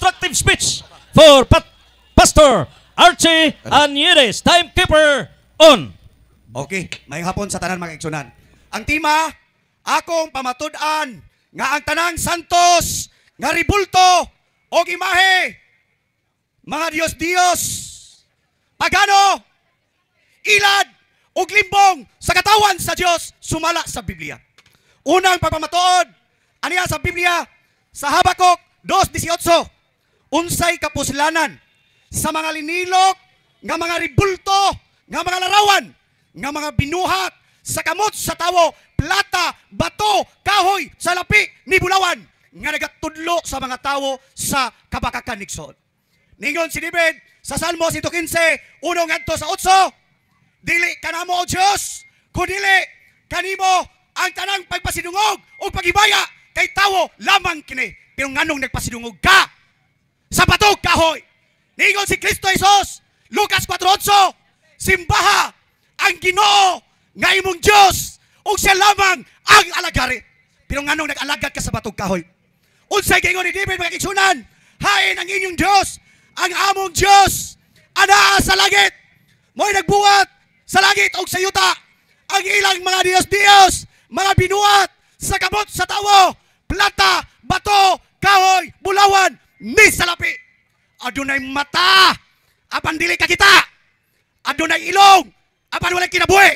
constructive speech for Pastor Archie Anieres, timekeeper on. Okay, may hapon sa tanan mga igsunan. Ang tema, akong pamatud-an nga ang tanang santos nga ribulto o imahe, mga Diyos-Diyos, pagano, ilad o limbong sa katawan sa Diyos sumala sa Biblia. Unang pagpamatuod, aniya sa Biblia, sa Habakuk 2:18, unsay kapuslanan sa mga linilok nga mga ribulto, nga mga larawan, nga mga binuhat sa kamot sa tawo, plata, bato, kahoy, salapi, ni bulawan, nga nagatudlo sa mga tawo sa kabakakan nigsoon. Ningon si David sa Salmo 115, unong ngadto sa 8, dili kanamo o Diyos, kundili kanimo ang tanang pagpasidungog o pagibaya kay tawo lamang kini. Pero nganong nagpasidungog ka sa bato kahoy? Ningon si Kristo Jesus, Lucas 4:8, simbaha ang Ginoo nga imong Diyos ug siya lamang ang alagari. Pero nganong nag-alagad ka sa batog kahoy? Unsay gingon ni David mga igsunan? Hain ang inyong Diyos, ang among Diyos anaa sa langit. Mo'y nagbuhat sa langit ug sa yuta. Ang ilang mga Diyos-Diyos, mga binuhat sa kamot sa tawo, plata, bato, kahoy, bulawan, ni salapi. Adunay mata, apan dili ka kita. Adunay ilong, apan walay kinabuhi.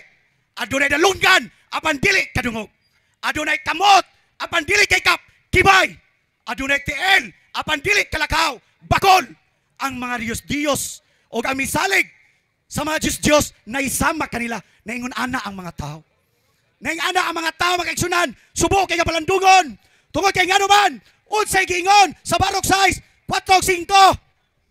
Adunay dalungan, apan dili kadungog. Adunay kamot, apan dili kay kibay. Adunay tiil, apan dili kalakaw, bakol. Ang mga Diyos-Diyos o ang misalig sa mga Diyos-Diyos na isama kanila, naingon ana ang mga tao. Naingon ana ang mga tao makaigsunan, subo kay kapalandungon, tungod kay nga naman, unsay giingon sa Barok 6:4-5,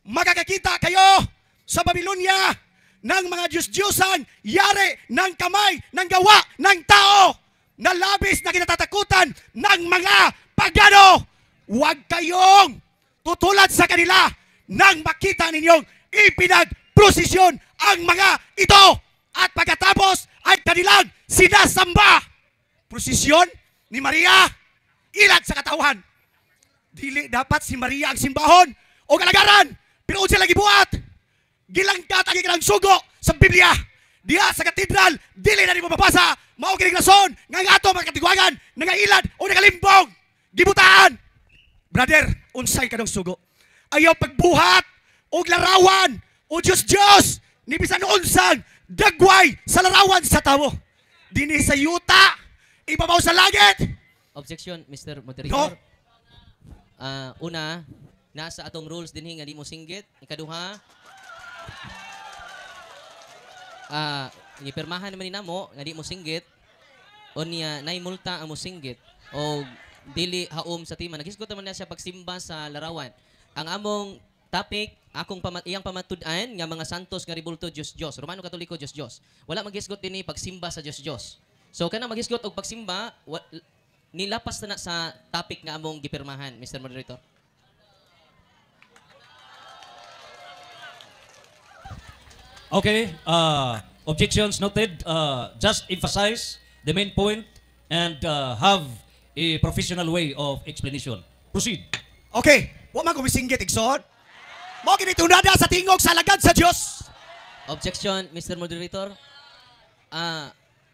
makakakita kayo sa Babylonia ng mga Diyos-Diyosan, yari ng kamay, ng gawa, ng tao, na labis na kinatatakutan ng mga pagano. Huwag kayong tutulad sa kanila nang makita ninyong ipinagprosesyon ang mga ito at pagkatapos ay kanilang sinasamba. Prosesyon ni Maria, ilad sa katawan. Dili dapat si Maria ang simbahon o kalagaran, pero unsa lagi buhat. Gilangkat ang ikanang sugo sa Biblia. Diya sa katedral, dili na ni mababasa, mao kining rason nga ato mga katigwagan, nangailad o nangalimbong, gibutaan. Brother, unsay kanang sugo? Ayaw pagbuhat o larawan o Diyos-Diyos ni bisan unsang dagway sa larawan sa tawo. Dini sa yuta, ibabaw sa langit. Objection, Mr. Moderator. No. Una, nasa atong rules dinhi nga di mo singgit. Ikaduha, gipirmahan naman ni namo nga di mo singgit o niya naimulta ang mo singgit o dili haom sa tima. Nagisgot naman na siya pagsimba sa larawan. Ang among topic, iyang pamatud-an nga mga santos nga ribulto Diyos-Diyos. Romano Katoliko Diyos-Diyos. Wala magisgot din pagsimba sa Diyos-Diyos. So kana magisgot og pagsimba, nilapas na sa topic nga among gipirmahan, Mr. Moderator. Okay, objections noted. Just emphasize the main point and have a professional way of explanation. Proceed. Okay, wa man kumisinggit igsoon. Mo kini tunada sa tingog sa lagad sa Dios. Objection, Mr. Moderator.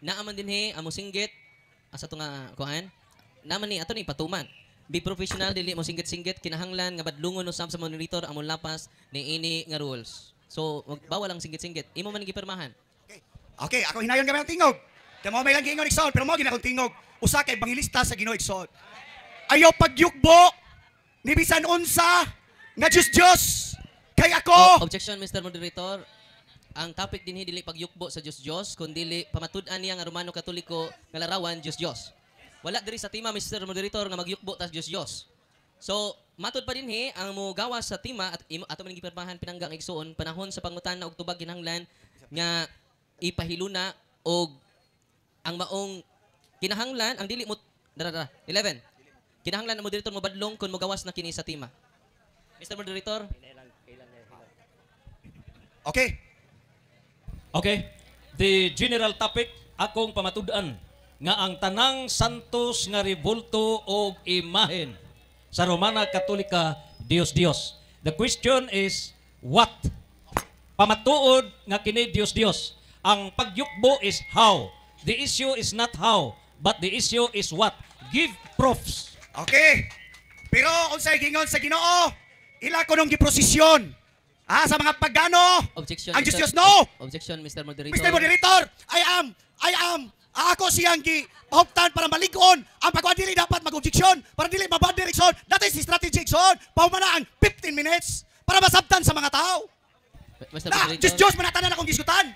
Naaman dinhi amo singgit asa to nga kuan. Naaman ni ato ni patuman. Be professional, dili mo singgit-singgit, kinahanglan nga badlungon usab sa monitor among lapas ni ini nga rules. So, bawal ang singgit-singgit. Imo man gipirmahan. Okay, ako hinayon kami ang tingog. Kaya mo may lang giingon igsoon, pero mo gina akong tingog. Usa kay bangilista sa Ginoo igsoon. Ayaw pagyukbo ni bisan unsa nga Diyos kay ako. Objection, Mr. Moderator. Ang topic dinhi dili pagyukbo sa Diyos, kundi pamatud-an niya nga Romano Katoliko nga larawan Diyos. Wala diri sa tima, Mr. Moderator, nga magyukbo ta Diyos. So, matud pa dinhi ang mo gawas sa tima at ato man gipirmahan pinanggang igsuon panahon sa pangutan-na og tubag kinahanglan nga ipahiluna og ang maong kinahanglan ang dili mo 11. Kinahanglan ang moderator mo badlong kung mogawas na kini sa tima. Mr. Moderator. Okay. Okay. The general topic, akong pamatud-an nga ang tanang santos nga ribulto o imahen sa Romana Katolika Dios. The question is, what? Pamatuod nga kini Dios. Ang pagyukbo is how. The issue is not how, but the issue is what. Give proofs. Okay. Pero unsay gingon sa Ginoo, ila ko nung giprosesyon. Sa mga pagano. Objection. Ang Mr. Diyos no. Objection, Mr. Moderator. Mr. Moderator, I am. Ako siyang gipahuktan para maligon. Ang pagkuhan dili dapat mag-objection para dili mabad direksyon. That is the strategic son. Pahumana ang 15 minutes para masabtan sa mga tao. Mr. Na, Moderator. Diyos manatanan akong diskutan.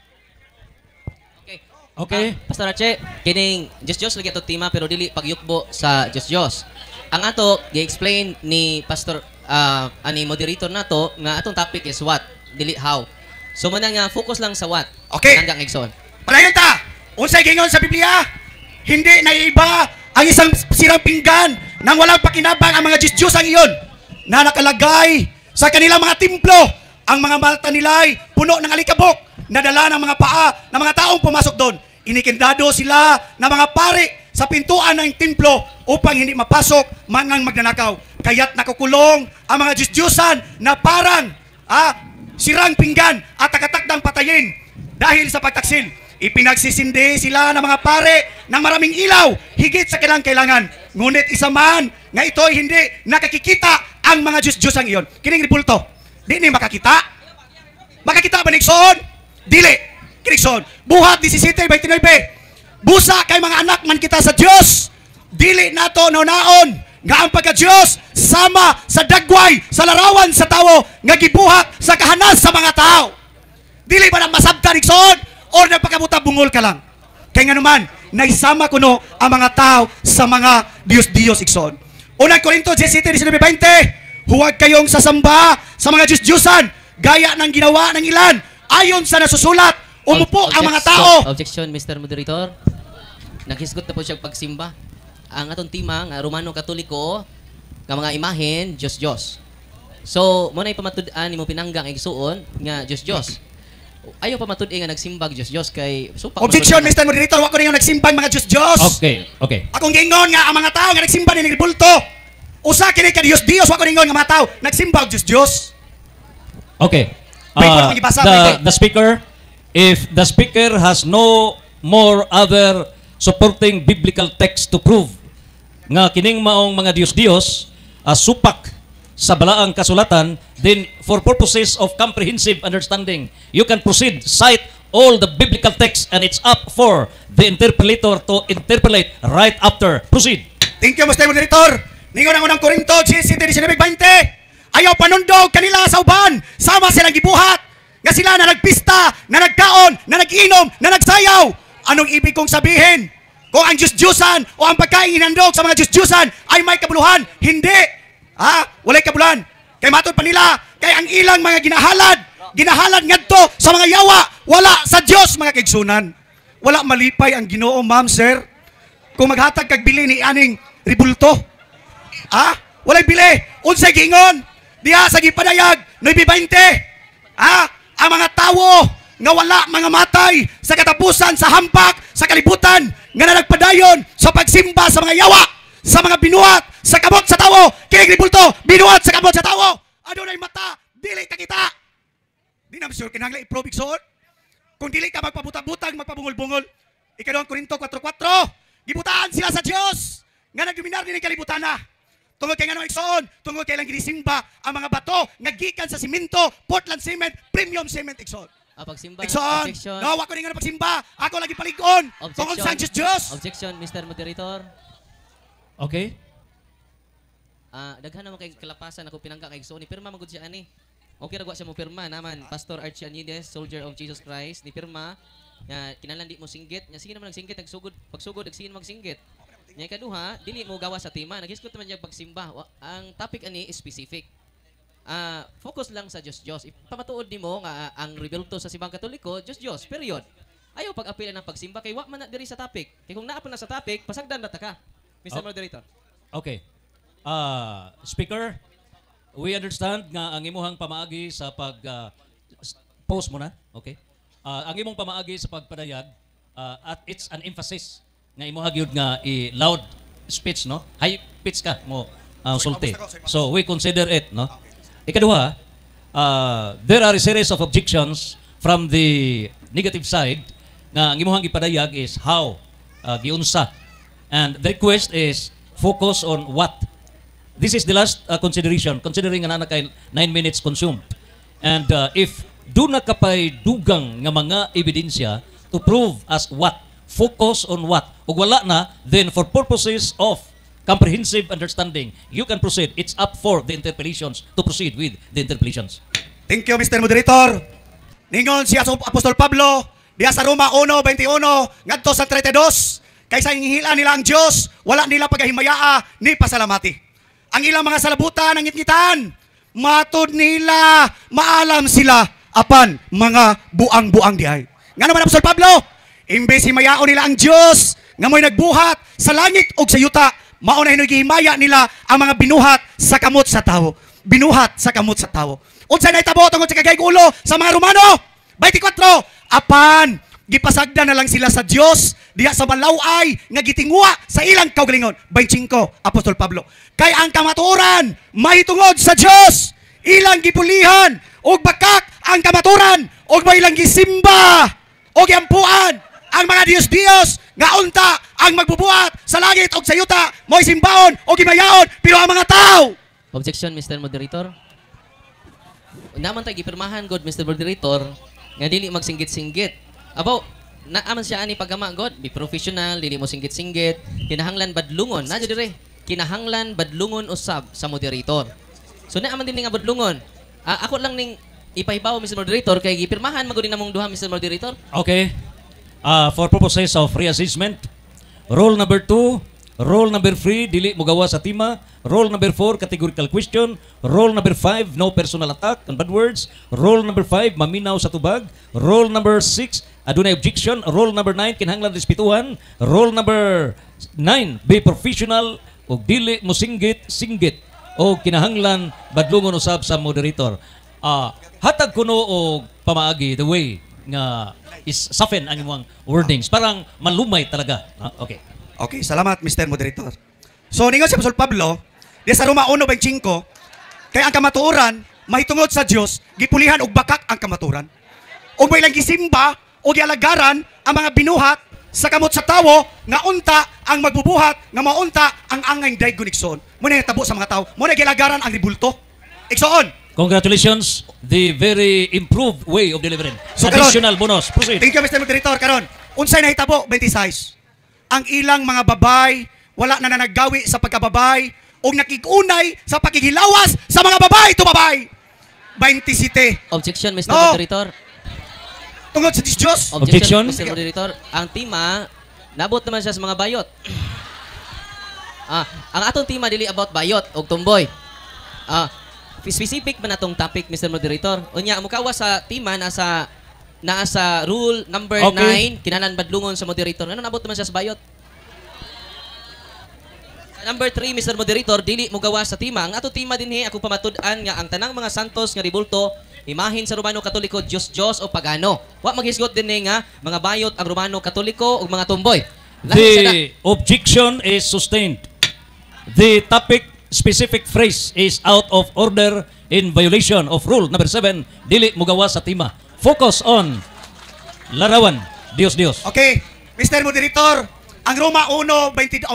Okay. Okay? Pastor Archie, kining Diyos lagi ato tema pero dili pagyukbo sa Diyos. Ang ato gi-explain ni Pastor ani moderator nato nga atong topic is what, dili how. So man nga focus lang sa what. Okay. Hanggang igsoon. Palayon ta. Unsay gingon sa Biblia? Hindi naiiba ang isang sirang pinggan nang walang pakinabang ang mga Diyos ang iyon na nakalagay sa kanilang mga templo. Ang mga malta nila'y puno ng alikabok na dala ng mga paa ng mga taong pumasok doon. Inikindado sila ng mga pari sa pintuan ng templo upang hindi mapasok mangang magnanakaw. Kaya't nakukulong ang mga Diyos-Diyosan na parang sirang pinggan at takatakdang patayin dahil sa pagtaksil. Ipinagsisindi sila ng mga pare ng maraming ilaw higit sa kailangan. Ngunit isa man nga ito'y hindi nakakikita ang mga Diyos-Diyos ang iyon. Kining ribulto, di ni makakita? Makakita ba Nixon? Dili. Nixon. Buhat 17:29. Busa kay mga anak man kita sa Diyos. Dili nato naon nga ang pagka-Diyos sama sa dagway, sa larawan sa tao nga gibuhat sa kahanas sa mga tao. Dili ba na masabta Nixon? O nagpakabuta bungol ka lang? Kaya nga naman, naisama ko no ang mga tao sa mga Diyos Ikson. Unang Korinto 17:19, huwag kayong sasamba sa mga Diyos-Diyosan gaya ng ginawa ng ilan. Ayon sa nasusulat, umupo ang mga tao. Objection, Mr. Moderator. Naghisgot na po siya pagsimba. Ang atong tema nga Romano Katoliko nga mga imahen Diyos. So, mo na ipamatud-an nimo pinanggang igsuon nga Diyos. Ayaw pamatud nga nagsimbag Diyos kay supak. Objection, Mr. Moderator, wako na yung nagsimbang mga Diyos. Okay. Akong gingon nga ang mga tao nga nagsimba ni ribulto. Usa kini ka Diyos, wako ningon nga mga tao nagsimba og Diyos. Okay. The speaker, if the speaker has no more other supporting biblical text to prove nga kining maong mga Diyos supak sa balaang kasulatan, then for purposes of comprehensive understanding, you can proceed, cite all the biblical text, and it's up for the interpolator to interpolate right after. Proceed. Thank you, Mr. Moderator. Ningon ang unang Korinto 17:19. Ayaw panundog kanila sa uban, sama silang gibuhat, nga sila na nagpista, na nagkaon, na nag-inom, na nagsayaw. Anong ibig kong sabihin? Kung ang Diyos-Diyosan o ang pagkain inandog sa mga Diyos-Diyosan ay may kabuluhan, hindi. Walay kabulan. Kay matod pa nila, kay ang ilang mga ginahalad ngadto sa mga yawa, wala sa Dios mga kaigsunan. Wala malipay ang Ginoo, ma'am, sir. Kung maghatag kag bili ni aning ribulto. Walay bili. Unsay gingon? Diha sa gipadayag 9:20. Ang mga tawo nga wala mga matay sa katapusan sa hampak sa kalibutan nga nagpadayon sa pagsimba sa mga yawa, sa mga binuhat, sa kamot sa tawo, kinig ribulto, binuhat sa kamot sa tawo. Adunay mata, dili ka kita. Di na sure kinahanglan i-probe igsoon. Kung dili ka magpabuta-butang, magpabungol-bungol. Ikaduhang Korinto 4:4, gibutaan sila sa Dios nga nagdominar ni kalibutan na. Tungod kay nganong igsoon, tungod kay lang ginisimba ang mga bato nga gikan sa simento, Portland cement, premium cement igsoon. Pagsimba. Igsoon. Objection. No, wako ning pagsimba. Ako lagi paligon. Tungod sa Dios. Objection, Mr. Moderator. Okay. Daghan naman kay kalapasan ako pinangga kay igsoon ni pirma magud siya ani. Okay ra siya mo pirma naman Pastor Archie Anides, Soldier of Jesus Christ, ni pirma nga kinahanglan di mo singgit. Nya sige naman nagsinggit nagsugod, pagsugod sige magsinggit. Nya ikaduha, dili mo gawa sa tema, naghisgot naman niya pagsimba. Ang topic ani is specific. Focus lang sa Diyos. Ipamatuod nimo nga ang rebelto sa simbang Katoliko, Diyos. Period. Ayaw pag-apilan ng pagsimba kay wa man na diri sa topic. Kay kung naa pa na sa topic, pasagdan na ta ka. Mr. Moderator. Okay. Speaker, we understand nga ang imuhang pamaagi sa post mo na. Okay. Ang imong pamaagi sa pagpadayag at it's an emphasis nga imuha gyud nga i-loud speech, no? High pitch ka mo sulti. So we consider it, no? Ikaduha, there are a series of objections from the negative side nga ang imuhang ipadayag is how giunsa. And the request is focus on what. This is the last consideration, considering nga na kay 9 minutes consumed. And if do na kapay dugang nga mga ebidensya to prove as what, focus on what, ug wala na, then for purposes of comprehensive understanding, you can proceed. It's up for the interpellations to proceed with the interpellations. Thank you, Mr. Moderator. Ningon si Apostol Pablo, diya sa Roma 1:21, ngadto sa 32, kaysa hinghilan nila ang Diyos, wala nila paghimayaa ni pasalamati. Ang ilang mga salabutan, ang ngitngitan, matod nila, maalam sila, apan mga buang-buang dihay. Nga naman Apostol Pablo, imbes himayaon nila ang Diyos, nga mo'y nagbuhat sa langit o sa yuta, mauna hinugihimaya nila ang mga binuhat sa kamot sa tao. Binuhat sa kamot sa tao. Unsay nahitabo tungod sa kagaygulo sa mga Romano? 24, apan, gipasagda na lang sila sa Diyos, diya sa malaway, nga gitingwa sa ilang kaugalingon. 25, Apostol Pablo. Kay ang kamatuoran, mahitungod sa Diyos, ilang gipulihan, og bakak ang kamaturan, og may ilang gisimba, og yampuan, ang mga Diyos-Diyos, nga unta ang magbubuhat sa langit og sa yuta, mo'y simbaon o gimayaon, pero ang mga tao. Objection, Mr. Moderator. Naman tayo gipirmahan, God, Mr. Moderator, nga dili magsinggit-singgit. Abaw, naaman siya ani pagama, God, be professional, dili mo singgit-singgit, kinahanglan badlungon, nadyo dire, kinahanglan badlungon usab sa moderator. So naaman din nga badlungon. Ako lang ning ipahibaw, Mr. Moderator, kay gipirmahan magud namong duha, Mr. Moderator. Okay. For purposes of reassessment, rule number 2, rule number 3, dili mo gawa sa tima. Rule number 4, categorical question. Rule number 5, no personal attack on bad words. Rule number 5, maminaw sa tubag. Rule number 6, adunay objection. Rule number 9, kinahanglan respetuhan. Rule number 9, be professional o dili mo singgit o kinahanglan badlungon usab sa moderator. Hatag kuno og pamaagi the way nga is soften ang imong wordings. Parang malumay talaga. Okay. Okay, salamat, Mr. Moderator. So, ningon si Apostol Pablo, diya sa Roma 1:25, kaya ang kamatuoran, mahitungod sa Diyos, gipulihan og bakak ang kamatuoran. Og may lang gisimba, o gialagaran ang mga binuhat sa kamot sa tawo, nga unta ang magbubuhat, nga maunta ang angay daygon igsoon. Muna tabo sa mga tawo, muna gialagaran ang ribulto. Igsoon. Congratulations, the very improved way of delivering. So, additional bonus. Proceed. Thank you, Mr. Moderator. Karon, unsay nahitabo 26. Ang ilang mga babay wala na naggawi sa pagkababay o nakikunay sa pakikilawas sa mga babay to babay. 27. Objection, Mr. No. Moderator. Tungod sa Diyos. Objection. Mr. Moderator. Ang tima, nabot naman siya sa mga bayot. Ang atong tima dili about bayot o tumboy. Specific ba na tong topic, Mr. Moderator? Unya, mukawa sa tima nasa rule number 9, kinahanglan badlungon sa moderator. Ano nabot naman siya sa bayot? Number 3, Mr. Moderator, dili mo gawa sa tima. Ang ato tima dinhi ako pamatud-an nga ang tanang mga santos nga ribulto imahin sa Romano Katoliko Diyos o pagano. Wa maghisgot dinhi nga mga bayot ang Romano Katoliko ug mga tumboy. The objection is sustained. The topic specific phrase is out of order in violation of rule number 7, dili mo gawa sa tima. Focus on larawan. Dios. Okay, Mr. Moderator, ang Roma 1:21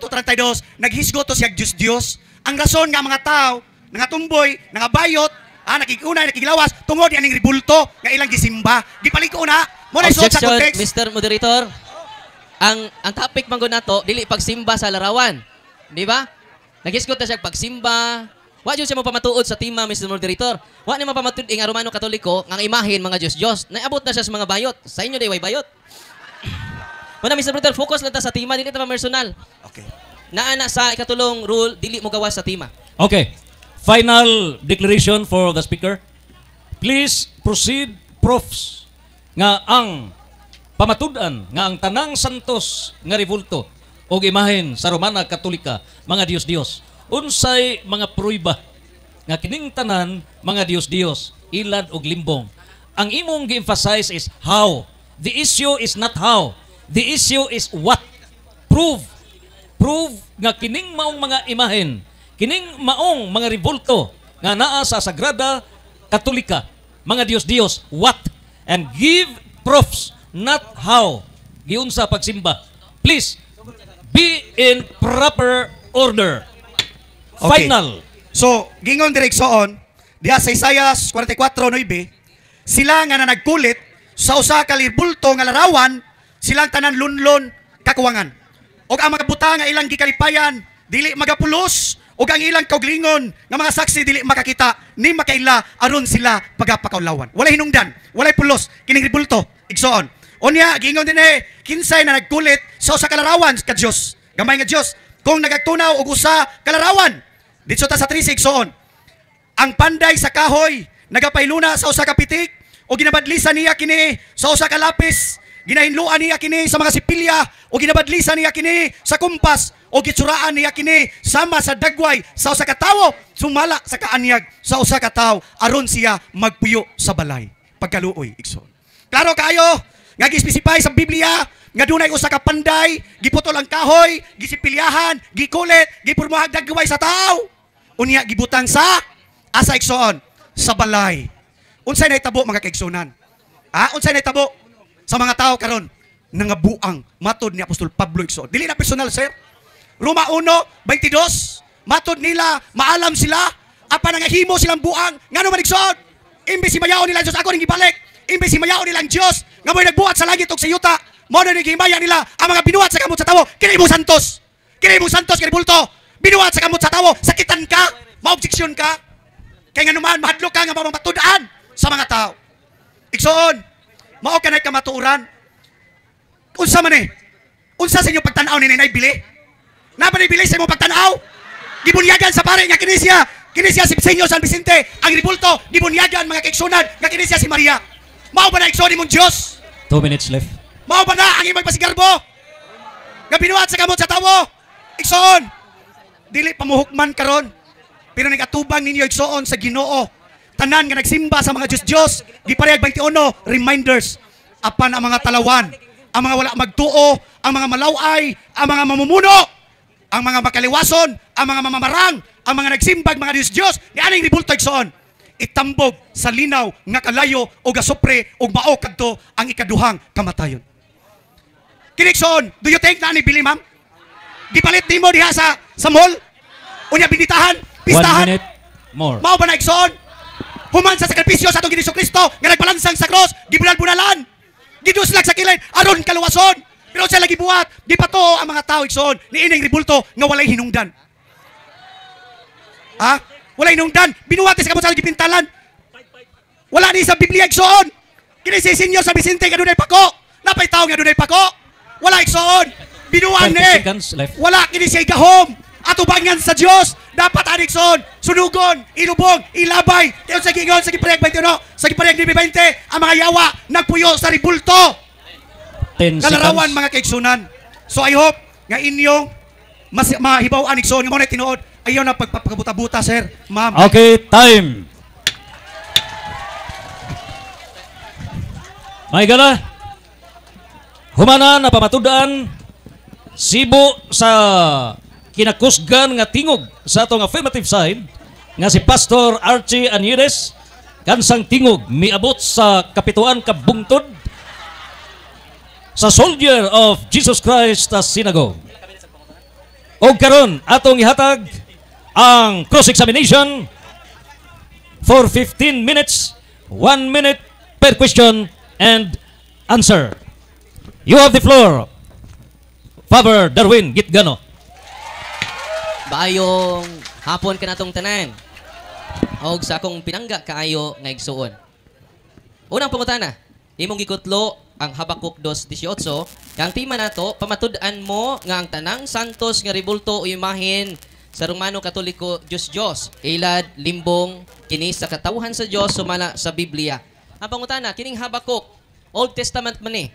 to 32, naghisgot to siya Diyos. Ang rason nga mga tao, nga tumboy, nga bayot, nakikunay, nakigilawas, tungod yaning ribulto, nga ilang gisimba. Gipaliko na, mo na isuot sa Objection, context. Mr. Moderator. Ang topic man gud nato dili pagsimba sa larawan. Di ba? Naghisgot na siya pagsimba. Wa jud siya mo pamatuod sa tima, Mr. Moderator. Wa ni mo pamatuod ang Romano Katoliko nga imahin mga Diyos. Naabot na siya sa mga bayot. Sa inyo day way bayot. Muna, Mr. Moderator, focus lang ta sa tima, dili ta personal. Okay. Naana sa ikatulong rule, dili mo gawas sa tima. Okay. Final declaration for the speaker. Please proceed, profs, nga ang pamatud-an nga ang tanang santos nga ribulto o imahin sa Romana Katolika, mga Diyos. Unsay mga pruiba nga kining tanan mga Diyos, ilad og limbong. Ang imong gi-emphasize is how. The issue is not how. The issue is what. Prove nga kining maong mga imahen kining maong mga revolto nga naa sa Sagrada Katolika, mga Dios-Dios, what? And give proofs, not how. Giunsa pagsimba. Please, be in proper order. Okay. Final. So, gingon direksoon, diha sa Isaiah 44:9, sila nga na nagkulit sa usa ka libulto nga larawan, silang tanan lunlon kakuwangan. Og ang mga buta nga ilang gikalipayan, dili magapulos, og ang ilang kauglingon nga mga saksi dili makakita ni makaila aron sila pagapakaulawan. Walay hinungdan, walay pulos kining ribulto igsoon. Unya giingon din kinsay na nagkulit sa usa ka larawan ka Dios, gamay nga Dios, kung nagatunaw og usa ka larawan. Dito ta sa 3 igsoon. Ang panday sa kahoy nagapailuna sa usa ka pitik o ginabadlisan niya kini sa usa ka lapis. Ginahinluan niya kini sa mga sipilya o ginabadlisan niya kini sa kumpas o gitsuraan niya kini sama sa dagway sa usa ka tawo sumala sa kaanyag sa usa ka tawo aron siya magpuyo sa balay pagkaluoy igsoon. Klaro kayo nga gispesify sa Biblia nga dunay usa ka panday giputol ang kahoy, gisipilyahan, gikulit, gipurmuhag dagway sa tawo. Unya gibutang sa asa igsoon sa balay. Unsay nahitabo mga kaigsunan? Unsay nahitabo sa mga tao karon nangabuang matod ni Apostol Pablo igsoon. Dili na personal, sir. Roma 1:22, matod nila maalam sila apan nangahimo silang buang ngano man igsoon. Imbes himayaon nila Dios ako ning gibalik. Imbes himayaon nila ang Dios nga mo'y nagbuhat sa langit ug sa yuta. Mao na himaya nila ang mga binuhat sa kamot sa tawo. Kini imong santos. Kini imong santos kini bulto. Binuhat sa kamot sa tawo, sakitan ka, maobjeksyon ka. Kay nganuman mahadlok ka nga mamatud-an sa mga tao. Igsoon, mao kanay kamatuoran. Unsa man unsa sa inyo pagtan-aw ni Nanay Bili? Na ba ni Bili sa imong pagtan-aw? Gibunyagan sa pare nga kini siya si Senyor San Vicente, ang ribulto gibunyagan mga kaigsunan nga kini siya si Maria. Mao ba na igsoon imong Dios? 2 minutes left. Mao ba na ang imong pasigarbo? Nga binuhat sa kamot sa tawo? Igsoon. Dili pamuhukman karon. Pero nagatubang ninyo igsoon sa Ginoo. Tanan nga nagsimba sa mga Diyos, giparehag 21 reminders apan ang mga talawan, ang mga wala magtuo, ang mga malaway, ang mga mamumuno, ang mga makaliwason, ang mga mamamarang, ang mga nagsimbag mga Diyos, ni aning ribulto igsoon. Itambog sa linaw nga kalayo o gasopre o mao kadto ang ikaduhang kamatayon. Kinikson, do you think na ni Bili, ma'am? Gipalit nimo diha sa mall? Unya binitahan, 1 pistahan. minute more. Mao ba na igsoon? Human sa sakripisyo sa atong Ginoong Kristo nga nagbalansang sa cross, gibunal-bunalan. Giduslag sa kilid aron kaluwason. Pero sa lagi buhat, di pa to ang mga tao igsoon ni ining ribulto nga walay hinungdan. Walay hinungdan, binuhat sa kamot sa gipintalan. Wala ni sa Biblia igsoon. Kini si Senyor San Vicente nga dunay pako. Napay tao nga dunay pako. Wala igsoon. Binuhan 30 seconds left. Wala kini siya gahom. Atubangan sa Dios. Dapat anikson, sunugon, ilubog, ilabay. Kaya sa gingon, sa giparehag 21, sa giparehag 20, ang mga yawa nagpuyo sa ribulto. 10 Kalarawan seconds. mga kaigsunan. So I hope nga inyong mahibaw-an igsoon nga mo na tinuod. Ayaw na pagpapakabuta-buta, sir, ma'am. Okay, time. May gala. Humana na pamatudan Sibo sa kinakusgan nga tingog sa atong affirmative side nga si Pastor Archie Anires kansang tingog miabot sa kapituan ka bungtod sa Soldier of Jesus Christ as Synagogue. O karon atong ihatag ang cross-examination for 15 minutes, 1 minute per question and answer. You have the floor, Father Darwin Gitgano. Baayong hapon ka natong tanan. Og sa akong pinangga kaayo nga igsuon. Unang pangutana, imong gikutlo ang Habakuk 2:18. Kang tema nato, pamatud-an mo nga ang tanang santos nga ribulto o imahen sa Romano Katoliko Diyos. Ilad, limbong, kini sa katawhan sa Dios sumala sa Biblia. Ang pangutana, kining Habakuk, Old Testament man ni.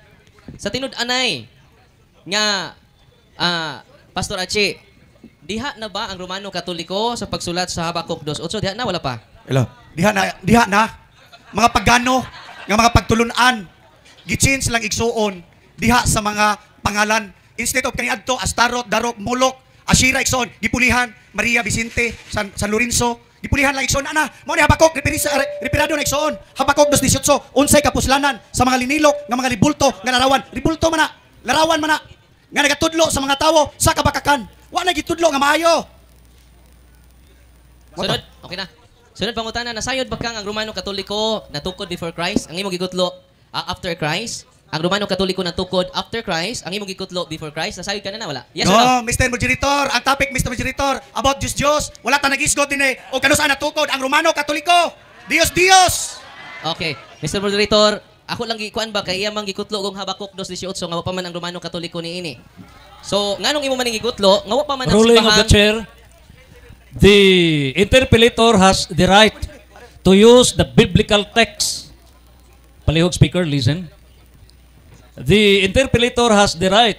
Sa tinud-anay nga Pastor Achi, diha na ba ang Romano Katoliko sa pagsulat sa Habakuk 2:8? Diha na, wala pa? Hello. Diha na. Mga pagano, nga mga pagtulunan, gichange lang igsuon, diha sa mga pangalan. Instead of kaniadto, Astarot, Darok, Molok, Ashira Ikson, gipulihan, Maria Vicente, San Lorenzo, gipulihan lang Ikson, ana, mo ni Habakuk, reperado na Ikson, Habakuk 2:18, unsay kapuslanan sa mga linilok, nga mga ribulto, nga larawan, ribulto man na, larawan man na, nga nagatudlo sa mga tawo, sa kabakakan, wa na gitudlo nga maayo. Sunod, okay na. Sunod pangutana, nasayod ba kang ang Romano Katoliko natukod before Christ? Ang imong gikutlo after Christ? Ang Romano Katoliko natukod after Christ? Ang imong gikutlo before Christ? Nasayod ka na wala? Yes or no? No, Mr. Moderator, ang topic, Mr. Moderator, about Diyos, wala ta nag-isgot din eh, o kano saan natukod ang Romano Katoliko. Dios! Okay. Mr. Moderator, ako lang gikuan ba kay iyang gikutlo kung Habakuk 2:18 nga wa pa man ang Romano Katoliko niini. So, nganong imo man gikutlo, nga wa pa man ang Ruling of the simbahan. chair. The interpellator has the right to use the biblical text. Palihog speaker, listen. The interpellator has the right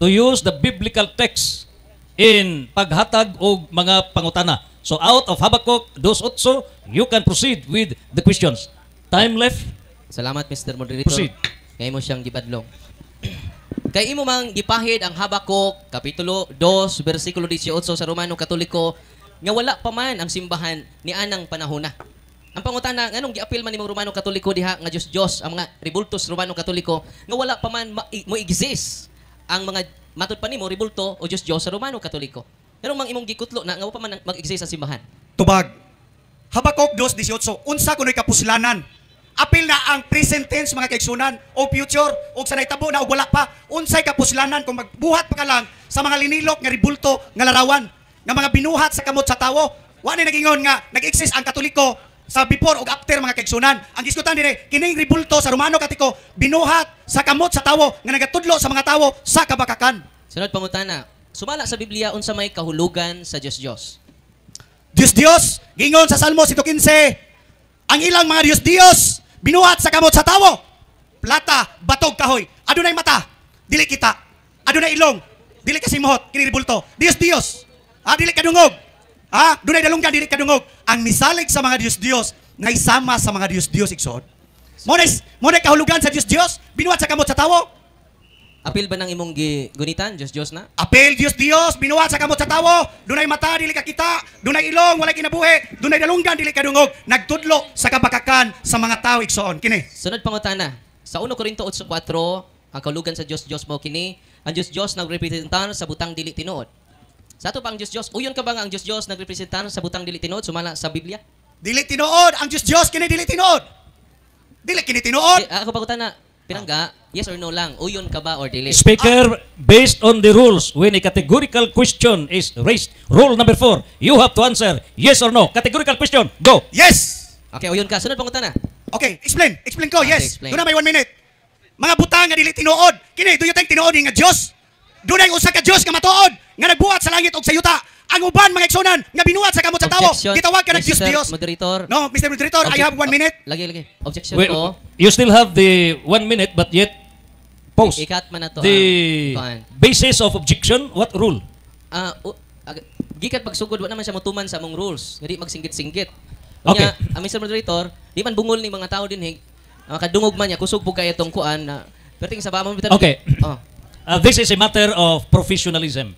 to use the biblical text in paghatag og mga pangutana. So out of Habakuk 2:8, you can proceed with the questions. Time left. Salamat, Mr. Moderator. Proceed. Kaya mo siyang gibadlong. Kay imo mang gipahid ang Habakuk, Kapitulo 2, versikulo 18 sa Romano Katoliko, nga wala pa man ang simbahan ni anang panahona. Ang pangutana, nganong giapil man nimong Romano Katoliko diha nga Diyos ang mga ribultos Romano Katoliko, nga wala pa man mo exist ang mga matud pa nimo ribulto o Diyos sa Romano Katoliko. Nganong mang imong gikutlo na nga wala pa man mag-exist ang simbahan? Tubag. Habakuk 2:18, unsa kuno'y kapuslanan. Apil na ang present tense mga kaigsunan o future o sa naitabo na o wala pa. Unsay kapuslanan kung magbuhat pa ka lang sa mga linilok nga ribulto nga larawan nga mga binuhat sa kamot sa tawo. Wa ni nagingon nga nag-exist ang Katoliko sa before o after mga kaigsunan. Ang diskutan dire kining ribulto sa Romano Katoliko binuhat sa kamot sa tawo nga nagatudlo sa mga tawo sa kabakakan. Sunod pangutana, sumala sa Biblia unsa may kahulugan sa Diyos? Diyos, gingon sa Salmo 115, ang ilang mga Diyos, binuhat sa kamot sa tawo. Plata, batog kahoy. Adunay mata, dili kita. Adunay ilong, dili kasimuhot, kini ribulto. Diyos. Dili kadungog. Dunay dalunggan, dili kadungog. Ang misalig sa mga Diyos, naisama sa mga Diyos, Ikson. Monay kahulugan sa Diyos, binuhat sa kamot sa tawo. Apil ba ng imong gunitan, Diyos na? Apel, Diyos, binuhat sa kamot sa tawo. Dunay mata, dili ka kita. Dunay ilong, walay kinabuhi. Dunay dalunggan, dili ka dungog. Nagtudlo sa kabakakan sa mga tao, Ikson. Kini. Sunod pangutana, sa 1 Corinto 8:4, ang kahulugan sa Diyos mo kini, ang Diyos nagrepresentar sa butang dili tinuod. Sa ato pa ang Diyos, uyon ka ba nga ang Diyos nagrepresentar sa butang dili tinuod, sumala sa Biblia? Dili tinuod. Ang Diyos, kini dili tinuod. Dili kini tinuod. Ako pangutana, pinangga, yes or no lang, uyon ka ba or dili? Speaker, based on the rules, when a categorical question is raised, rule number 4, you have to answer yes or no. Categorical question, go. Yes. Okay, uyon ka. Sunod pangutana. Okay, explain. Explain ko, Okay, yes. explain. Doon na may 1 minute. Mga butang nga dili tinuod. Kini, do you think tinuod nga Diyos? Doon ay usa ka Diyos nga matuod, nga nagbuhat sa langit og sa yuta. Ang uban mga igsunan nga binuhat sa kamot sa tawo. Objection, Gitawag ka ng Diyos. Moderator. No, Mr. Moderator, I have 1 minute. Lagi. Objection Wait, ko. you still have the 1 minute, but yet pause. Ikat man na to. The basis of objection, what rule? Gikat pagsugod, wala naman siya mutuman sa among rules. Hindi magsinggit-singgit. Okay. Ang Mr. Moderator, di man bungol ni mga tao din, makadungog man niya, kusog po kayo itong kuan na, perting sa bamang bitan. Okay. Oh. This is a matter of professionalism.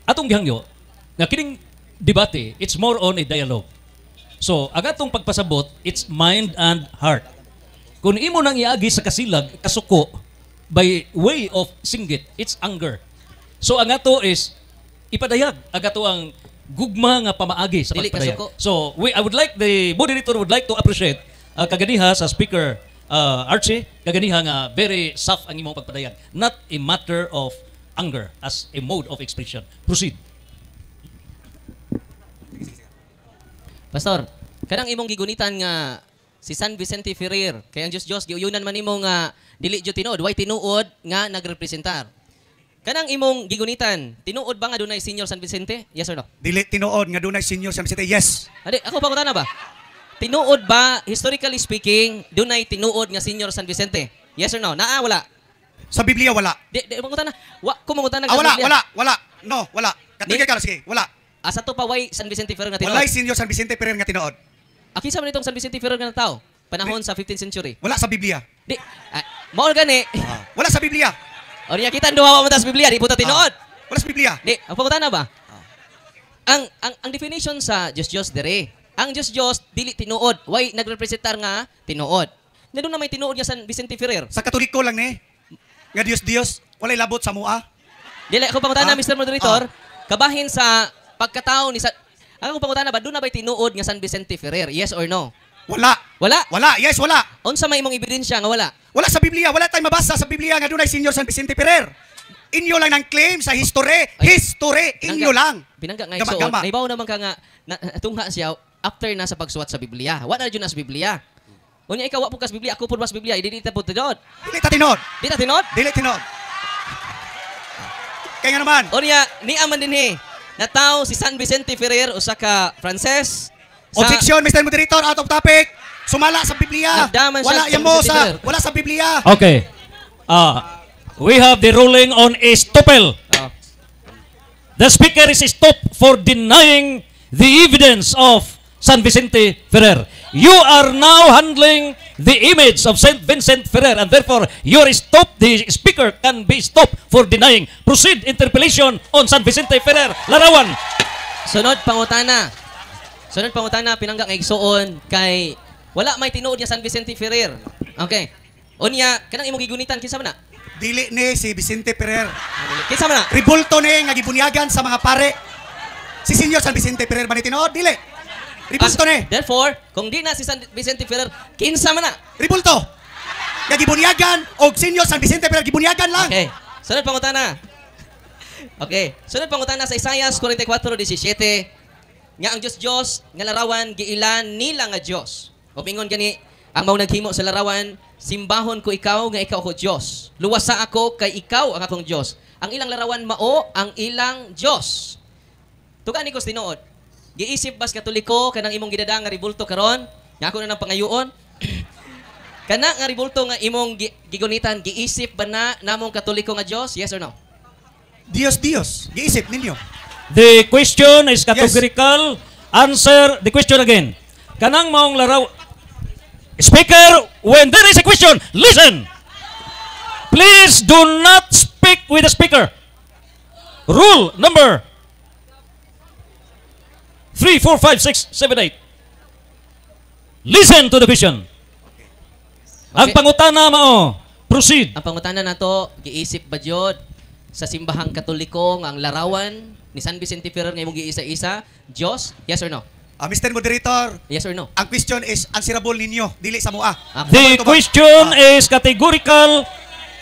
Atong gihangyo, nga kining debate, it's more on a dialogue. So, agatong pagpasabot, it's mind and heart. Kung imo nang iagi sa kasilag, kasuko, by way of singgit, it's anger. So, ang ato is, ipadayag. Agato ang gugma nga pamaagi sa Dili pagpadayag. kasuko. So, I would like, the moderator would like to appreciate kaganiha sa speaker Archie, kaganiha nga very soft ang imong pagpadayag. Not a matter of anger as a mode of expression. Proceed. Pastor, kanang imong gigunitan nga si San Vicente Ferrer, kay ang Diyos giuyunan man nimo nga dili jud tinuod, way tinuod nga nagrepresentar. Kanang imong gigunitan, tinuod ba nga dunay Senior San Vicente? Yes or no? Dili tinuod nga dunay Senior San Vicente. Yes. Adi, ako pa na ba? Tinuod ba, historically speaking, dunay tinuod nga Senior San Vicente? Yes or no? Naa, wala. Sa Biblia wala. Di mangutan na. Kumangutan na. Wala. No, wala. Katigay ka sige. Wala. Asa to pa way San Vicente Ferrer nga tinuod? Walay Senior San Vicente Ferrer nga tinuod. Kinsa man itong San Vicente Ferrer nga tao? Panahon sa 15th century. Wala sa Biblia. Di, mao gani. Wala sa Biblia. O niya kita duha mo ta sa Biblia, di puta tinuod. Wala sa Biblia. Di, ang pangutana ba? Ang definition sa Diyos dire. Ang Diyos dili tinuod. Why nagrepresentar nga tinuod? Na doon na may tinuod nga San Vicente Ferrer. Sa Katoliko lang ni. Nga Dios, walay labot sa mua. Dili ako pangutana, Ah? Mr. Moderator, kabahin sa pagkatao ni sa ako pangutana ba doon na ba'y tinuod nga San Vicente Ferrer? Yes or no? Wala. Wala. Wala. Yes, wala. Unsa may imong ebidensya nga wala? Wala sa Biblia. Wala tayong mabasa sa Biblia nga doon ay Senior San Vicente Ferrer. Inyo lang ng claim sa history. History. Inyo lang. Binangga nga Gama, igsoon. gama. Naibaw naman ka nga tungha siya after na sa pagsuwat sa Biblia. Wala na dyan na sa Biblia. Unya ikaw wa po kas Biblia, ako po mas Biblia, hindi ta po tinod. Dili ta tinod. Di ta tinod? Dili tinod. Kaya nga naman. Unya ni aman dinhi. Nataw si San Vicente Ferrer usa ka Frances. Objection, Mr. Moderator, out of topic. Sumala sa Biblia. Nagdaman siya Wala sa yan mo Vicente sa Ferrer. wala sa Biblia. Okay. We have the ruling on estoppel. Oh. The speaker is stopped for denying the evidence of San Vicente Ferrer. You are now handling the image of Saint Vincent Ferrer, and therefore you are stopped. The speaker can be stopped for denying. Proceed interpellation on San Vicente Ferrer. Larawan. Sunod pangutana. Sunod pangutana pinangga nga igsuon kay wala may tinuod nga San Vicente Ferrer. Okay. Unya kanang imong gigunitan kinsa man na? Dili ni si Vicente Ferrer. Kinsa man na? Ribulto ni nga gibunyagan sa mga pare. Si Senior San Vicente Ferrer ba ni tinuod? Dili. Ribulto ni. Therefore, kung di na si San Vicente Ferrer, kinsa man na? Ribulto. Nga gibunyagan og Senior San Vicente Ferrer gibunyagan lang. Okay. Sunod pangutana. Okay. Sunod pangutana sa Isaias 44:17 nga ang Diyos nga larawan giilan nila nga Dios. O pingon gani ang mao naghimo sa larawan, simbahon ko ikaw nga ikaw ako Dios. Luwasa ako kay ikaw ang akong Dios. Ang ilang larawan mao ang ilang Dios. Tuga ni ko tinuod. Giisip bas Katoliko kanang imong gidada nga ribulto karon, nga ako na nang pangayuon. Kana nga ribulto nga imong gigunitan, giisip ba na namong Katoliko nga Dios? Yes or no? Dios. Giisip ninyo. The question is categorical. Answer the question again. Kanang maong laraw. Speaker, when there is a question, listen. Please do not speak with the speaker. Rule number 3, 4, 5, 6, 7, 8. Listen to the question. Ang Okay. pangutana mao. Proceed. Ang pangutana nato, giisip ba jud sa simbahang Katoliko nga ang larawan ni San Vicente Ferrer nga imong giisa-isa, Dios? Yes or no? Mr. Moderator, Yes or no? ang question is answerable ninyo, dili sa mua. The question is categorical.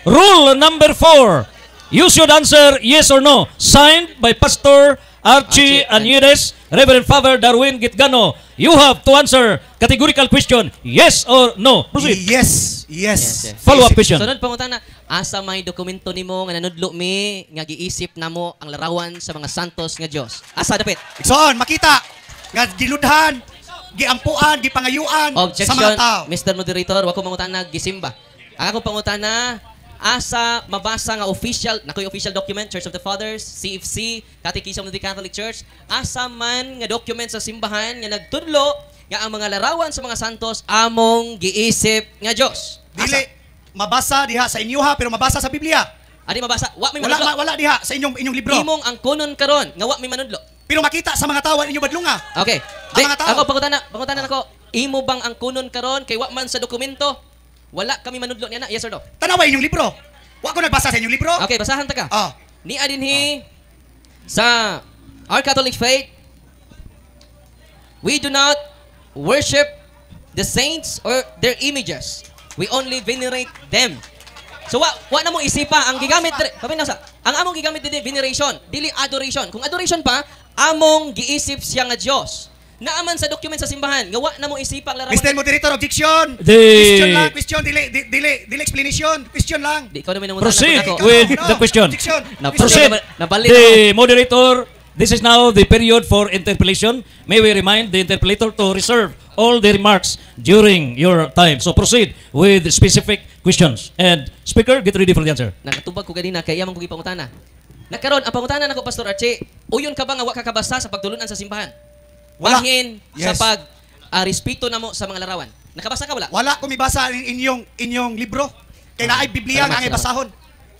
Rule number 4. You should answer yes or no. Signed by Pastor Archie Archie Anyeres, Reverend Father Darwin Gitgano. You have to answer categorical question. Yes or no. Proceed. Yes. Yes. Follow-up Giisip. question. Sunod pangutana, asa may dokumento nimo nga nanudlo mi nga giisip namo ang larawan sa mga santos nga Dios? Asa dapit? Ikson, makita nga giludhan, giampuan, gipangayuan sa Objection, mga tao. Mr. Moderator, wako mangutana gisimba. Ang akong pangutana, asa mabasa nga official, nakoy official document, Church of the Fathers, CFC, Catechism of the Catholic Church, asa man nga document sa simbahan nga nagtudlo nga ang mga larawan sa mga santos among giisip nga Dios. Dili mabasa diha sa inyo ha, pero mabasa sa Biblia. Adi mabasa, wa may Wala manudlo. wala diha sa inyong libro. Imong ang kunon karon nga wa may manudlo. Pero makita sa mga tao inyo badlunga. Okay. Ang mga tao. Ako pangutana nako, imo bang ang kunon karon kay wa man sa dokumento? Wala kami manudlo niya na. Yes or no? Tanawa inyong libro. Wa ko nagbasa sa inyong libro. Okay, basahan ta ka. Ah. Ni adinhi sa our Catholic faith, we do not worship the saints or their images. We only venerate them. So wa na mo isipa ang gigamit ang among gigamit dili veneration, dili adoration. Kung adoration pa, among giisip siya nga Dios. Naaman sa document sa simbahan, nga wa na mo isipa ang larawan. Mr. Moderator, objection. The- Question, dili explanation. Question lang. Di ko naman Proceed ako. with No, the question. Objection. Proceed. Nabalit The moderator, this is now the period for interpellation. May we remind the interpellator to reserve all the remarks during your time. So proceed with specific questions. And speaker, get ready for the answer. Nakatubag ko ganina kay iyang kong ipangutana. Nakaroon, ang pangutana nako Pastor Archie, uyon ka ba nga wa ka kabasa sa pagtulunan sa simbahan? Wala. Bahin Yes. sa respeto namo sa mga larawan. Nakabasa ka wala? Wala ko mibasa inyong libro. Kay naay Biblia nga Salamat, ang ibasahon.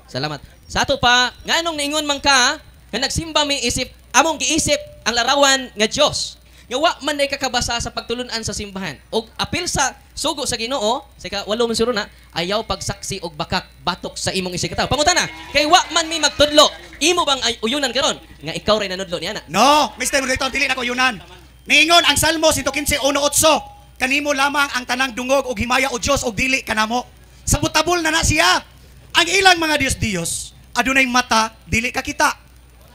Salamat. Sa ato pa, nga anong niingon man ka, nga nagsimba mi isip among giisip ang larawan nga Dios. Nga wa man day kakabasa sa pagtulunan sa simbahan. Og apil sa sugo sa Ginoo, sa ika-8 man siguro na, ayaw pagsaksi og bakak batok sa imong isig katawo. Pangutana, kay wa man mi magtudlo, imo bang uyunan karon nga ikaw ray nanudlo niya na? No, Mr. Moderator, dili na ko yunan. Niingon ang Salmo 115:1-8, kanimo lamang ang tanang dungog og himaya o Dios og dili kanamo. Sabutabol na siya. Ang ilang mga Dios adunay mata, dili ka kita.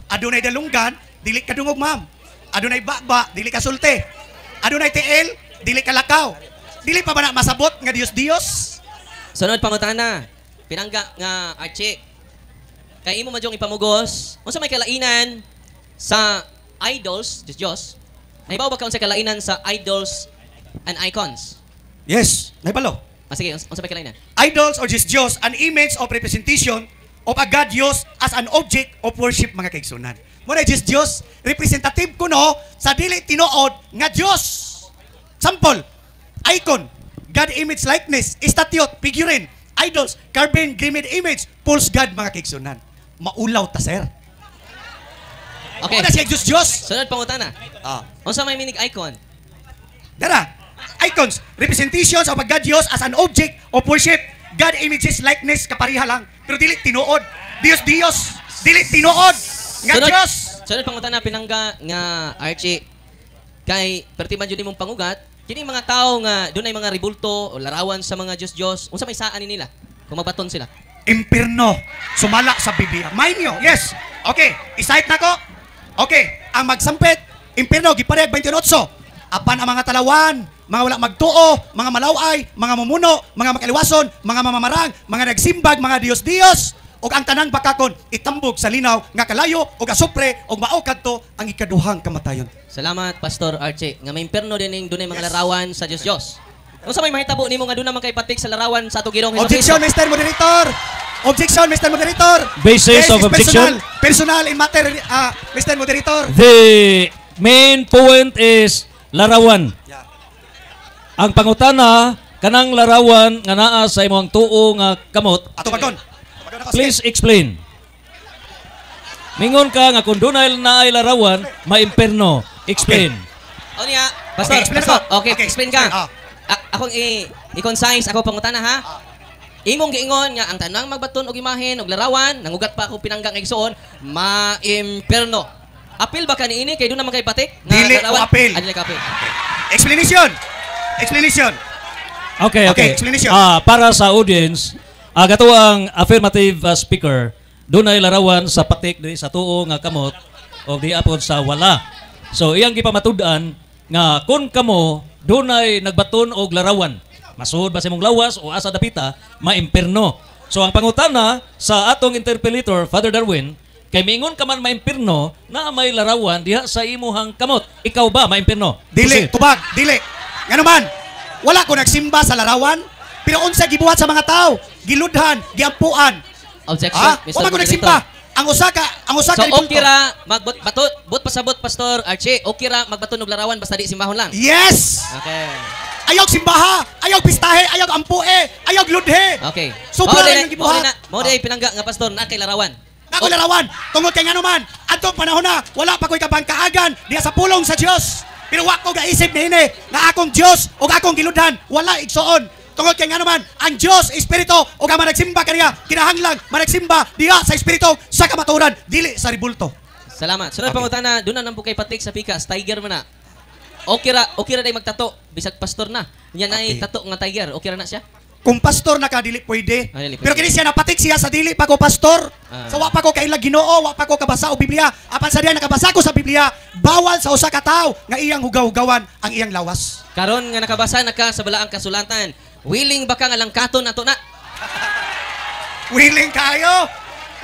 Adunay dalunggan, dili ka dungog, ma'am. Adunay baba, dili ka sulti. Adunay tiil, dili ka lakaw. Dili pa ba na masabot nga Dios? Sunod pangutana, pinangga nga Archie. Kay imo madyong ipamugos, unsa may kalainan sa idols, Diyos? Nahibaw ba ka unsa kalainan sa idols and icons? Yes, naibalo. Sige, unsa may kalainan? Idols or Dios, an image of representation of a God Dios as an object of worship, mga kaigsunan. Muna Dios, representative ko no sa dili tinuod nga Dios. Sample, icon, God image likeness, statue, figurine, idols, carven grimmed image, false God, mga kaigsunan. Maulaw ta, sir. Okay. Muna siya Dios. Sunod pangutana. Ah. Unsa may minig icon? Dara, icons, representations of a God Dios as an object of worship. God images likeness kapariha lang, pero dili tinuod. Dios, dili tinuod nga Dios. Sunod pangutana pinangga nga Archie. Kay pertiman jud imong pangugat, kini mga tao nga dunay mga ribulto o larawan sa mga Dios, unsa may saan nila kung mabaton sila? Impierno, sumala sa Biblia. Mind nyo, yes. Okay, isahit na ko. Okay, ang magsampit, impierno, giparehag 28. Apan ang mga talawan, mga wala magtuo, mga malaway, mga mumuno, mga makaliwason, mga mamamarang, mga nagsimbag, mga Dios, og ang tanang bakakon itambog sa linaw nga kalayo og asupre og mao kadto ang ikaduhang kamatayon. Salamat Pastor Archie. Nga may impierno din ning dunay mga larawan sa Dios. Unsa may mahitabo nimo nga dunay man kay patik sa larawan sa atong Ginoong Objection, Mr. Moderator. Objection, Mr. Moderator. Basis This of is objection. Personal in matter, Mr. Moderator. The main point is larawan. Yeah. Ang pangutana, kanang larawan nga naa sa imong tuo nga kamot, Ato pagkon. please explain. Mingon ka nga kung dunay naay larawan, maimperno. Explain. O niya, Pastor, Okay, explain Pastor. ko. Okay, Okay, explain ka. explain, Akong i-concise ako pangutana ha. Imong giingon nga ang tanang magbaton og imahen og larawan, nangugat pa ako pinanggang igsoon, maimperno. Apil ba kaniini kay do naman kay patik? Dili ko apil. Dili ka apil. Explanation. Okay. Explanation. Para sa audience, gato ang affirmative speaker, dunay larawan sa patik diri sa tuo nga kamot o di apod sa wala. So iyang gipamatud-an nga kun kamo dunay nagbaton og larawan, masuod ba sa imong lawas o asa dapita, maimperno. So ang pangutana sa atong interpolator, Father Darwin, kay miingon ka man maimperno na may larawan diha sa imuhang kamot. Ikaw ba maimperno? Dili, tubag, dili. Nga naman, wala ko nagsimba sa larawan, pero unsa gibuhat sa mga tao, giludhan, giampuan. Objection, Mr. Wala ko Moderator. nagsimba. Ang usa ka So ribulto. okay ra magbot pasabot Pastor Archie, okay ra magbaton og larawan basta di simbahon lang. Yes! Okay. Ayaw simbaha, ayaw pistahe, ayaw ampue, ayaw gludhe. Okay. Sobra lang yung gibuhat. Mao day pinangga nga pastor na kay larawan. Ako larawan, tungod kay nga naman, atong panahon na, wala pa ko'y kabangkaagan diya sa pulong sa Dios. Pero wa ko gaisip niini nga akong Dios o akong giludhan, wala igsoon. Tungod kay nga naman, ang Dios espiritu o nga managsimba kaniya, kinahanglang managsimba diya sa espiritu sa kamaturan, dili sa ribulto. Salamat. Sunod Okay. pangutana, doon na nang bukay patik sa pikas, tiger man na. Okay ra day magtato, bisag pastor na. Nya na Okay. tato nga tiger, okay ra na siya. Kung pastor na ka, dili pwede. Dili pwede. Pero kini siya napatik siya sa dili pa ko pastor. Ah. Sa wa pa ko kailang Ginoo, wa pa ko kabasa o Biblia. Apan sa diya nakabasa ko sa Biblia, bawal sa usa ka tawo nga iyang hugaw-hugawan ang iyang lawas. Karon nga nakabasa na ka sa balaang kasulatan, willing ba ka nga langkaton nato na? Willing kayo.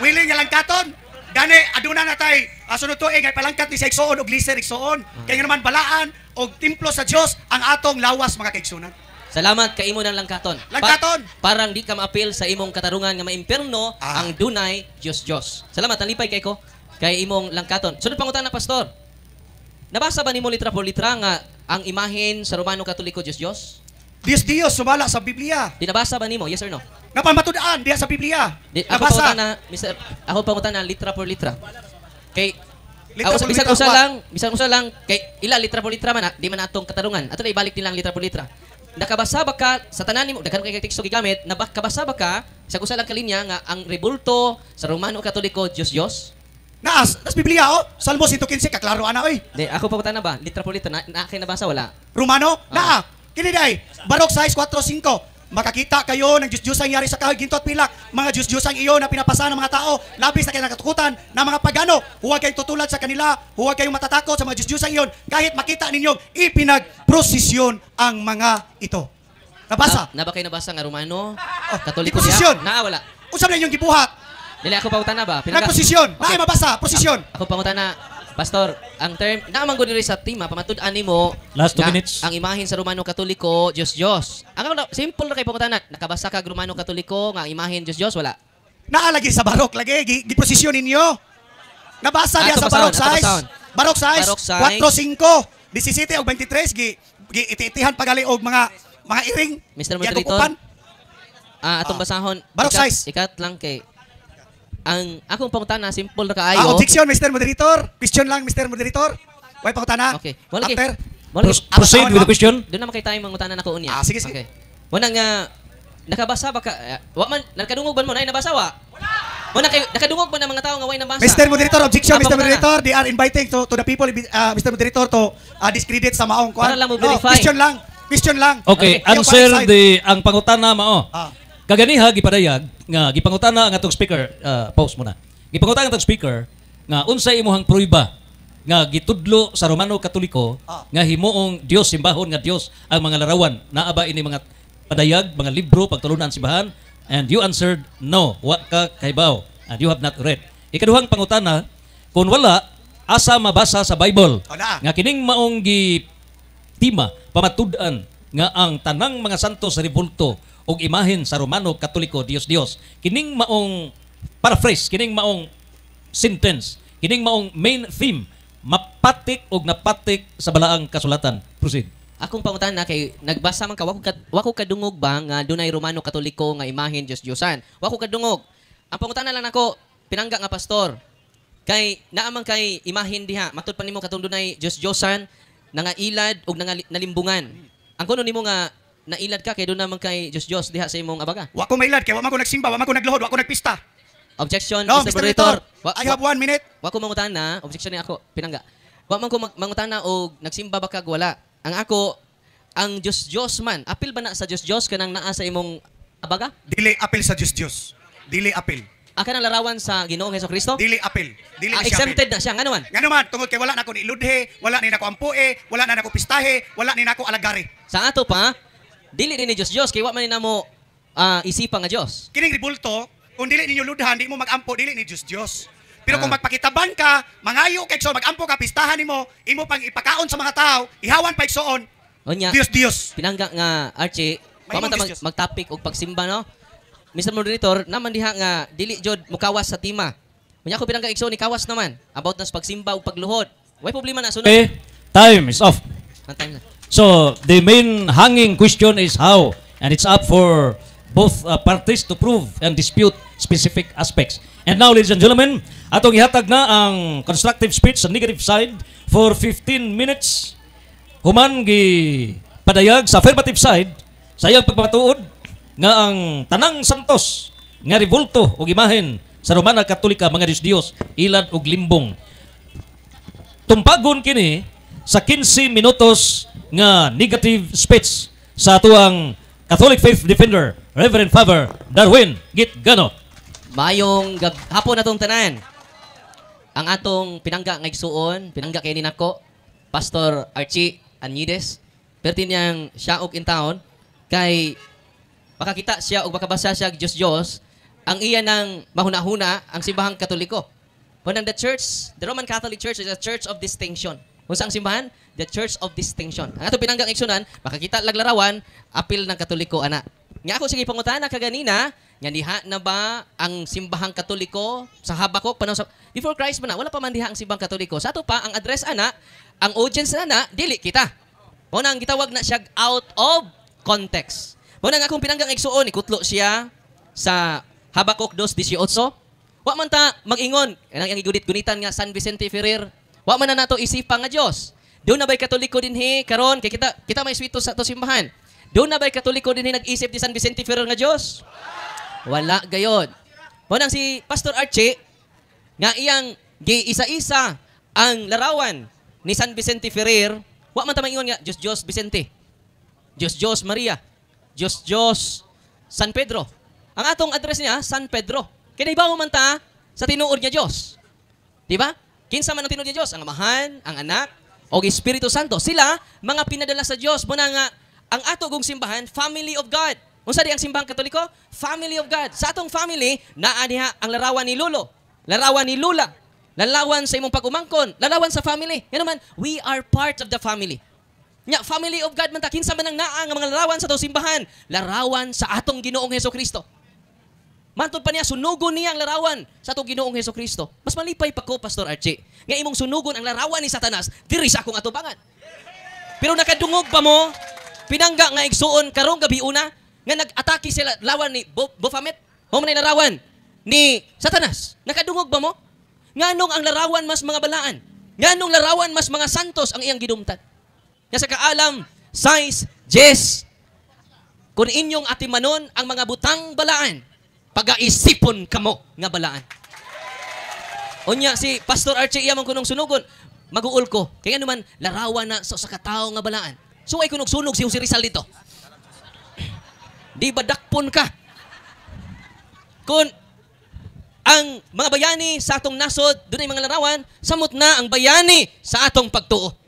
Willing nga lang katon. Gani aduna na tay sunod tuig ay palangkat ni sa igsoon og liser igsoon. Kay nga naman balaan og templo sa Dios ang atong lawas, mga kaigsunan. Salamat kay imo ng langkaton. Langkaton! Parang di ka maapil sa imong katarungan nga maimperno Ah. ang dunay Dios. Salamat, nalipay kay ko kay imong langkaton. Sunod pangutana pastor. Nabasa ba nimo litra por litra nga ang imahen sa Romano Katoliko Dios? Dios sumala sa Biblia. Dinabasa ba nimo? Yes or no? Nga pamatud-an diya sa Biblia. Ako Nabasa. pangutana, Mr. Ako pangutana litra por litra. Kay Litra po bisan litra, usa lang kay ila litra po litra man di man atong katarungan. Ato na ibalik nilang litra po litra. Nakabasa ba ka sa tanan nimo daghan kay teksto gigamit, nakabasa ba ka sa usa lang ka linya nga ang rebulto sa Romano Katoliko Diyos? Naas, tas Biblia oh. Salmo 115 kaklaro ana oy. Di ako pa na ba? Litra po litra na akin nabasa wala. Romano, naa. Kini day, Barok 6:4-5. Makakita kayo ng Diyos-Diyos ang yari sa kahoy, ginto at pilak. Mga Diyos-Diyos ang iyo na pinapasa ng mga tao, labis na kinakatukutan ng mga pagano. Huwag kayong tutulad sa kanila, huwag kayong matatakot sa mga Diyos-Diyos ang iyon, kahit makita ninyong ipinagprosesyon ang mga ito. Nabasa? Na ba kayo nabasa nga Romano? Oh, Katoliko prosesyon. Naa wala. Usap na inyong gibuhat. Dili ako pa na ba? Nagprosesyon. Naay mabasa, prosesyon. Ako pangutan na, Pastor, ang term, naman ko diri sa tima, pamatud-an mo, Last 2 minutes. ang imahin sa Romano Katoliko, Diyos. Ang simple na kay pangutan na, nakabasa ka Romano Katoliko, nga ang imahin Diyos, wala. Naalagi sa Barok, lagi, giprosesyon ninyo. Nabasa diya sa Barok 6. Barok 6, 4-5, 17 o 23, iti-itihan pagali og mga iring. Mr. Moderator. Atong basahon, Barok 6. ikat lang kay, ang akong pangutana, simple na kaayo. Objection, Mr. Moderator. Question lang, Mr. Moderator. Way pangutana. Okay. Wala kay, After. Proceed with the question. Doon naman kay tayo mangutana na ko unya. Sige. Okay. Wala nga, nakabasa ba ka, wa man, nakadungog ba mo na nabasa wa? Wala kay, nakadungog ba ng mga tao nga way nabasa? Mr. Moderator, objection, Apa Mr. pangutana? Moderator. They are inviting to the people, Mr. Moderator, to discredit sa maong Para lang mo verify. Question lang. Okay, Ayaw answer pa- ang pangutana mao. Kaganiha gipadayag nga gipangutana ang atong speaker, pause muna. Gipangutana ang atong speaker nga unsay imong pruiba nga gitudlo sa Romano Katoliko nga himuong Dios simbahon nga Dios ang mga larawan. Naa ba ini mga padayag, mga libro pagtulunan simbahan? And you answered no, wa ka kahibaw and you have not read. Ikaduhang pangutana, kung wala asa mabasa sa Bible nga kining maong tima pamatud-an nga ang tanang mga santos sa rebulto og imahin sa Romano Katoliko Dios. Kining maong paraphrase, kining maong sentence, kining maong main theme mapatik og napatik sa balaang kasulatan. Proceed. Akong pangutana kay nagbasa man ka wako kadungog ba nga dunay Romano Katoliko nga imahin Diyosan. Wako kadungog. Ang pangutana lang nako pinangga nga pastor. Kay naamang kay imahin diha matud pa nimo katong dunay Diyosan nangailad og nalimbungan. Ang kuno nimo nga nailad ka kay doon naman kay Diyos diha sa imong abaga. Wa ko mailad kay wa man ko nagsimba, wa man ko nagluhod, wa ko nagpista. Objection, No, Mr. Mr. Moderator. Moderator. I have 1 minute. Wa ko mangutana, objection ni ako, pinangga. Wa man ko mangutana og nagsimba ba kag wala. Ang ako, ang Diyos man, apil ba na sa Diyos kanang naa sa imong abaga? Dili apil sa Diyos. Dili apil. Aka nang larawan sa Ginoong Hesukristo? Dili apil. Dili ni siya Exempted apil. na siya, ngano man? Ngano man, tungod kay wala na ko iludhe, wala ni nako ampue, wala na nako pistahe, wala ni nako alagari. Sa ato pa, dili din ni Diyos kay wa man namo isipa nga Dios. Kining ribulto, kung dili ninyo ludhan, di mo magampo, dili ni Diyos. Pero kung magpakitabang ka, mangayo kay so magampo ka, pistahan nimo, imo pang ipakaon sa mga tao, ihawan pa igsoon. Onya. Dios. Pinangga nga Archie, May pa man ta Diyos. mag-topic og pagsimba no. Mr. Moderator, naman diha nga dili jud mukawas sa tima. Unya ko pinangga igsoon ni kawas naman about nas pagsimba ug pagluhod. Way problema na sunod. Okay, time is off. Ang time na. So, the main hanging question is how, and it's up for both parties to prove and dispute specific aspects. And now, ladies and gentlemen, atong ihatag na ang constructive speech sa negative side for 15 minutes. Human gi padayag sa affirmative side, sa iyang pagpapatuod nga ang tanang santos nga rebulto o imahen sa Romana Katolika mga Diyos, ilad og limbong. Tumpagon kini sa 15 minutos nga negative speech sa atuang Catholic Faith Defender, Reverend Father Darwin Gitgano. Mayong hapon natong tanan. Ang atong pinangga nga igsuon, pinangga kay ninako, Pastor Archie Anides. Perti niyang siya og in town kay makakita siya og makabasa siya Diyos. Ang iya ng mahuna-huna ang simbahang Katoliko. When the church, the Roman Catholic Church is a church of distinction. Unsa ang simbahan? The Church of Distinction. Ang atong pinanggang igsunan, makakita laglarawan, apil ng Katoliko ana. Nga ako sige pangutana kaganina, nga diha na ba ang simbahang Katoliko sa Habakuk panahon sa before Christ man na, wala pa man diha ang simbahang Katoliko. Sa ato pa ang address ana, ang audience na dili kita. Muna ang gitawag na siya out of context. Muna nga akong pinanggang igsuon, ikutlo siya sa Habakuk 2:18. Wa man ta mag-ingon, kanang yang igudit-gunitan nga San Vicente Ferrer. Wa man na nato isipang nga Dios. Doon na ba'y Katoliko dinhi karon kay kita may swito sa to simbahan. Doon na ba'y Katoliko dinhi nag-isip di San Vicente Ferrer nga Dios? Wala gayod. Mo nang si Pastor Archie nga iyang gi-isa-isa ang larawan ni San Vicente Ferrer, wa man ta maingon nga Dios Vicente. Dios Maria. Dios San Pedro. Ang atong address niya San Pedro. Kinaibaw man ta sa tinuod niya Dios. Di ba? Kinsa man ang tinuod niya Dios? Ang Amahan, ang Anak, o Espiritu Santo. Sila mga pinadala sa Dios. Muna nga ang ato gong simbahan, family of God. Unsa di ang simbahang Katoliko? Family of God. Sa atong family, naa diha ang larawan ni Lolo, larawan ni Lula, larawan sa imong pag-umangkon, larawan sa family. Yan naman, we are part of the family. Nya, family of God man ta, kinsa man ang naa nga mga larawan sa atong simbahan, larawan sa atong Ginoong Hesukristo. Mantod pa niya, sunugon niya ang larawan sa atong Ginoong Hesukristo. Mas malipay pa ko, Pastor Archie, nga imong sunugon ang larawan ni Satanas diri sa akong atubangan. Pero nakadungog pa mo, pinangga nga igsuon karong gabi una, nga nag-atake sila lawan ni Baphomet, o man larawan ni Satanas. Nakadungog ba mo? Nganong ang larawan mas mga balaan? Nganong larawan mas mga santos ang iyang gidumtan? Nga sa kaalam, size, Jess, kung inyong atimanon ang mga butang balaan, pag-aisipon kamo nga balaan. Unya si Pastor Archie iya man kunong sunugon, mag-uol ko. Kaya naman larawan na sa katao nga balaan. So ay kunog sunog si Jose Rizal dito. Di ba dakpon ka? Kung ang mga bayani sa atong nasod, doon ay mga larawan, samot na ang bayani sa atong pagtuo.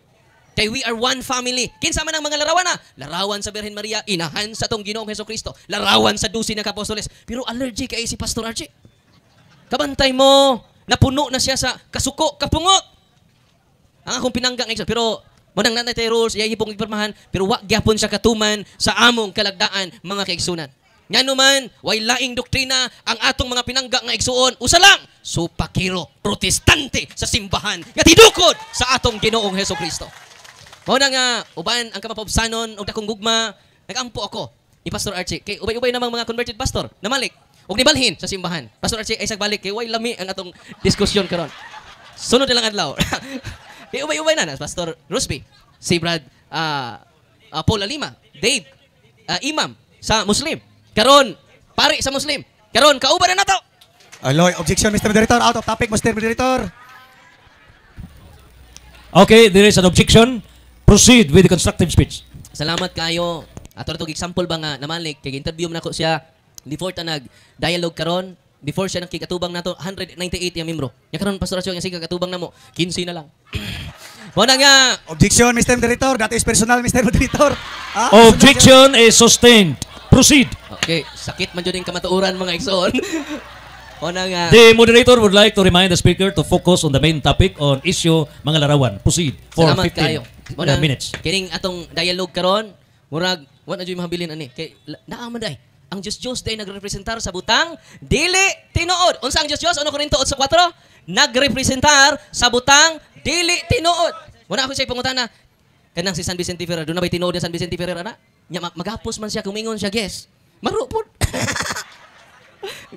Kay we are one family. Kinsa man ang mga larawan na? Larawan sa Birhen Maria, inahan sa atong Ginoong Hesukristo. Larawan sa 12 na kapostoles. Pero allergic kay si Pastor Archie. Kabantay mo, napuno na siya sa kasuko, kapungot. Ang akong pinanggang exo. Pero, manang nanay tayo rules, iyay ipong ipirmahan, pero wag gyapon siya katuman sa among kalagdaan, mga kaigsunan. Nga naman, way laing doktrina ang atong mga pinangga nga igsuon. Usa lang, supakiro, protestante sa simbahan, nga tidukod sa atong Ginoong Hesukristo. Mao na nga, uban ang kamapobsanon o dakong gugma, nag-ampo ako ni Pastor Archie. Kay ubay-ubay namang mga converted pastor, namalik, og nibalhin sa simbahan. Pastor Archie ay sagbalik, kay way lami ang atong diskusyon karon. Sunod na lang adlaw. Kay ubay-ubay na, Pastor Rusby, si Brad Paul Alima, Dave, Imam sa Muslim. Karon, pari sa Muslim. Karon, kauban na nato. Aloy, objection, Mr. Moderator. Out of topic, Mr. Moderator. Okay, there is an objection. Proceed with the constructive speech. Salamat kayo. Ato na example ba nga namalik, kay interview mo nako siya before ta nag-dialogue karon, before siya nakikatubang nato 198 yung membro. Ya karon Pastor Archie nga sige katubang namo 15 na lang. Muna nga. Objection, Mr. Moderator. That is personal, Mr. Moderator. Objection is sustained. Proceed. Okay, sakit man jud ang kamatuoran mga igsoon. Muna nga. The moderator would like to remind the speaker to focus on the main topic on issue mga larawan. Proceed for Salamat 15 kayo. Muna, minutes. Kining atong dialogue karon, murag wa na jud mahabilin ani kay naa man day. Ang Dios day nagrepresentar sa butang dili tinuod. Unsa ang Dios? 1 Korinto 8:4? Nagrepresentar sa butang dili tinuod. Muna ako say pangutana, kanang si San Vicente Ferrer, do na bay tinuod ni San Vicente Ferrer ana? Nya magapos man siya kumingon siya, yes. Marupod.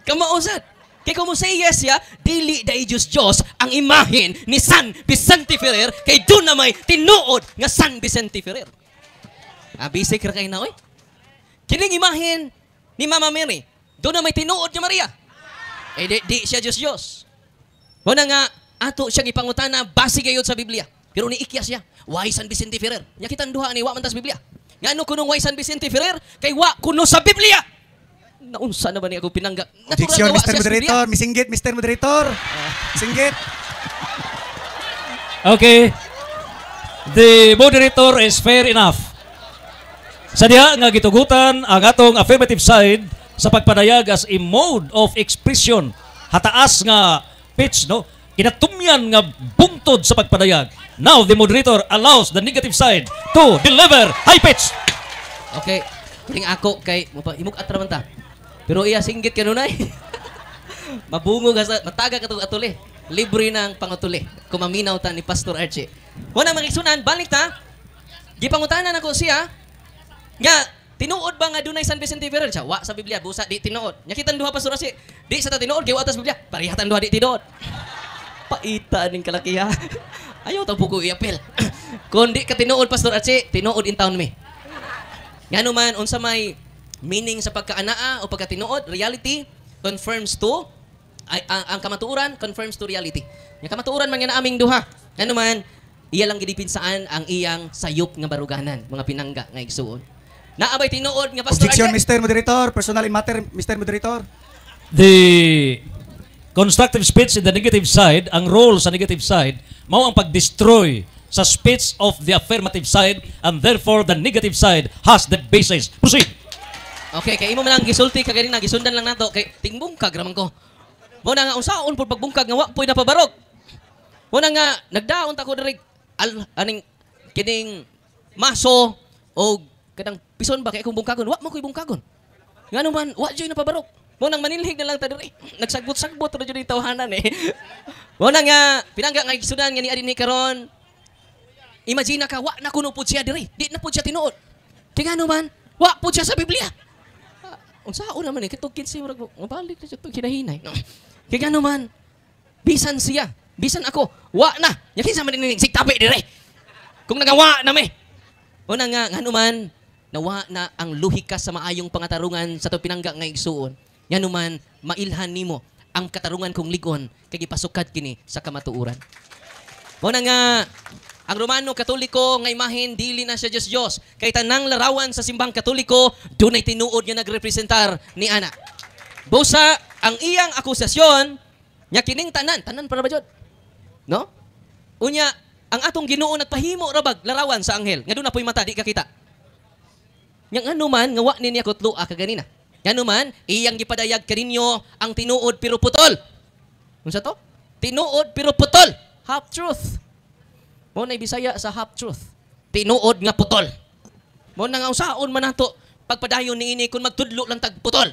Kamausad. Kay kung mo say yes ya, dili day Diyos ang imahin ni San Vicente Ferrer kay doon na may tinuod nga San Vicente Ferrer. Basic ra kay na, oy. Kining imahin ni Mama Mary, doon na may tinuod ni Maria. Di siya Diyos. Muna nga, ato siyang ipangutana, base gayod sa Biblia. Pero niikya siya, why San Vicente Ferrer? Nya kitang duha ni wa man tas Biblia. Nga ano kunong why San Vicente Ferrer? Kay wa kuno sa Biblia. Naunsa na ba ni ako pinangga? Objection, Mr. Moderator. Misinggit, Mr. Moderator. Singgit. Okay. The moderator is fair enough. Sa diha nga gitugutan ang atong affirmative side sa pagpadayag as a mode of expression. Hataas nga pitch, no? Kinatumyan nga bungtod sa pagpadayag. Now, the moderator allows the negative side to deliver high pitch. Okay. Kuling ako kay himog atraman ta. Pero iya singgit kanunay. Mabungog sa mataga katong atuli. Libre ng pangutuli. Kumaminaw ta ni Pastor Archie. Wala magigsunan, balik ta. Gipangutanan ako siya. Nga tinuod ba nga dunay San Vicente Ferrer? Siya wa sa Biblia busa di tinuod. Nya kitang duha Pastor Archie. Di sa ta tinuod kay watas Biblia. Parihatan duha di tinuod. Paita ning kalakiha. Ayaw ta buko i-apel. Kung di ka tinuod Pastor Archie, tinuod in town me. Ngano man unsa may meaning sa pagkaanaa o pagkatinuod, reality confirms to ang kamatuoran confirms to reality. Yung kamatuoran man nga aming duha. Ngano man iya lang gidipinsaan ang iyang sayop nga baruganan, mga pinangga nga igsuon. Naabay tinuod nga Pastor Objection, Archie. Mr. Moderator. Personal in matter, Mr. Moderator. The constructive speech in the negative side, ang role sa negative side, mao ang pag-destroy sa speech of the affirmative side, and therefore the negative side has the basis. Proceed. Okay, kay imo man lang gisulti ka ganina, gisundan lang nato kay tingbungkag raman ko. Mo na nga unsaon pud pagbungkag nga wa poy napabarog. Mo na nga nagdaon ta ko diri aning kining maso o kadang pison ba kay akong bungkagon, wa mo koy bungkagon. Ngano man wa joy napabarog. Mo nang manilhig na lang ta diri. Nagsagbot-sagbot ra jud tawhanan eh. Mo na nga pinangga nga gisudan nga ni adin ni karon. Imagine ka wa na kuno pud siya diri. Di na pud siya tinuod. Tingano man, wa pud siya sa Biblia. Unsaon naman eh kitog kinsi murag mabalik na siya to kinahinay. No. Tingano man, bisan siya, bisan ako, wa na. Nya kinsa man ni sigtabi diri. Kung nagawa na me. O na nga ngano man nawa na ang luhika sa maayong pangatarungan sa to pinangga nga igsuon. Ngano man mailhan nimo ang katarungan kong ligon kay gipasukat kini sa kamatuoran. Mo na nga ang Romano Katoliko nga imahin dili na siya Diyos. Kay tanang larawan sa simbang Katoliko dunay tinuod nga nagrepresentar ni ana. Busa ang iyang akusasyon nya kining tanan para ba jud? No? Unya ang atong Ginoo nagpahimo ra bag larawan sa anghel nga doon na po'y mata di ka kita. Yang ano man nga wa ni niya kutlua kaganina. Yang ano man iyang gipadayag kaninyo ang tinuod pero putol. Unsa to? Tinuod pero putol. Half truth. Mo na Bisaya sa half truth. Tinuod nga putol. Mo na nga usaon man nato pagpadayon niini kung magtudlo lang tag putol.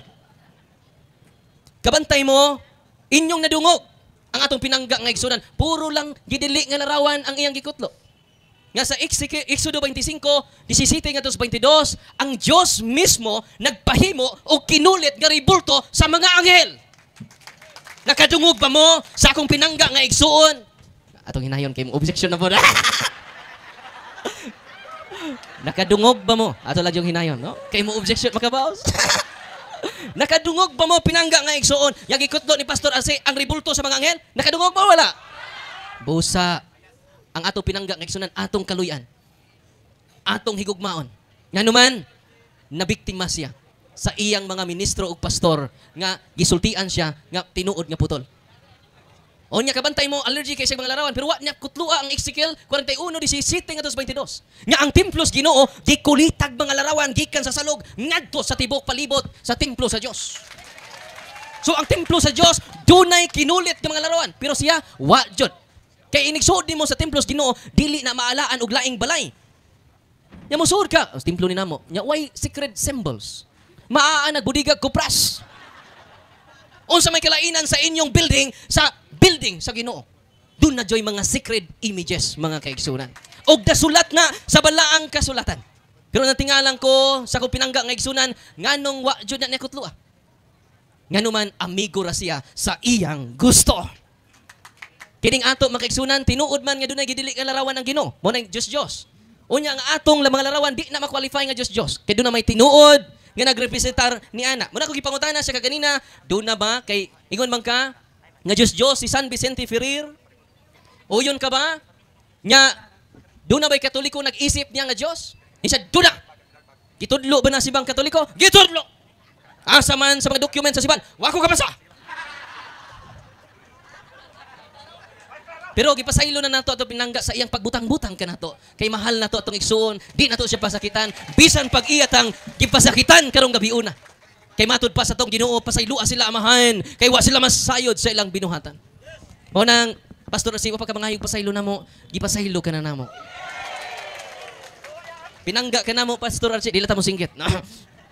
Kabantay mo inyong nadungog ang atong pinangga nga igsunan. Puro lang gidili nga larawan ang iyang gikutlo. Nga sa Exodo 25, 17 nga 22, ang Diyos mismo nagpahimo o kinulit nga ribulto sa mga anghel. Nakadungog ba mo sa akong pinangga nga igsuon? Atong hinayon kay mo objection na po na. Nakadungog ba mo? Ato lang yung hinayon, no? Kay mo objection makabaos. Nakadungog ba mo pinangga nga igsuon? Yang ikutlo ni Pastor Arce ang ribulto sa mga anghel? Nakadungog ba wala? Busa ang atong pinangga nga igsunan, atong kaluyan, atong higugmaon. Nga naman, nabiktima siya sa iyang mga ministro ug pastor nga gisultian siya nga tinuod nga putol. O niya kabantay mo allergy kay sa mga larawan pero wa niya kutlua ang Ezekiel 41:17 nga 22. Nga ang templos Ginoo gikulitag mga larawan gikan sa salog ngadto sa tibok palibot sa templo sa Dios. So ang templo sa Dios dunay kinulit nga mga larawan pero siya wa jud. Kay inigsuod nimo sa templos Ginoo dili na maalaan og laing balay. Nya mosuod ka, sa templo ni namo, nya way secret symbols. Maa nagbudigag kupras. Unsa may kalainan sa inyong building sa Ginoo. Doon na joy mga secret images mga kaigsunan. Og dasulat na sa balaang kasulatan. Pero natingalan ko sa kong pinangga nga igsunan nganong wa jud na nikutlo. Ngano man amigo ra siya sa iyang gusto. Kining ato mga kaigsunan tinuod man nga dunay gidili nga larawan ang Ginoo. Mo nang Dios. Unya nga atong mga larawan di na ma-qualify nga Dios. Kay doon na may tinuod nga nagrepresentar ni ana. Muna ko gipangutana siya kaganina, doon na ba kay ingon man ka nga Diyos si San Vicente Ferrer? O yun ka ba? Nya doon na ba'y Katoliko nag-isip niya nga Diyos? Isa doon na. Gitudlo ba na sibang Katoliko? Gitudlo. Asa man sa mga document sa siban, wako ka basa. Pero gipasaylo na nato ato pinangga sa iyang pagbutang-butang kanato. Kay mahal nato atong igsuon, di nato siya pasakitan. Bisan pag iyatang gipasakitan karong gabi una. Kay matud pa sa tong Ginoo pasaylua sila amahan, kay wa sila masayod sa ilang binuhatan. O nang Pastor Arce, pa ka mangayog pasaylo namo, gipasaylo ka na namo. Pinangga ka namo Pastor Arce, dili ta mo singgit.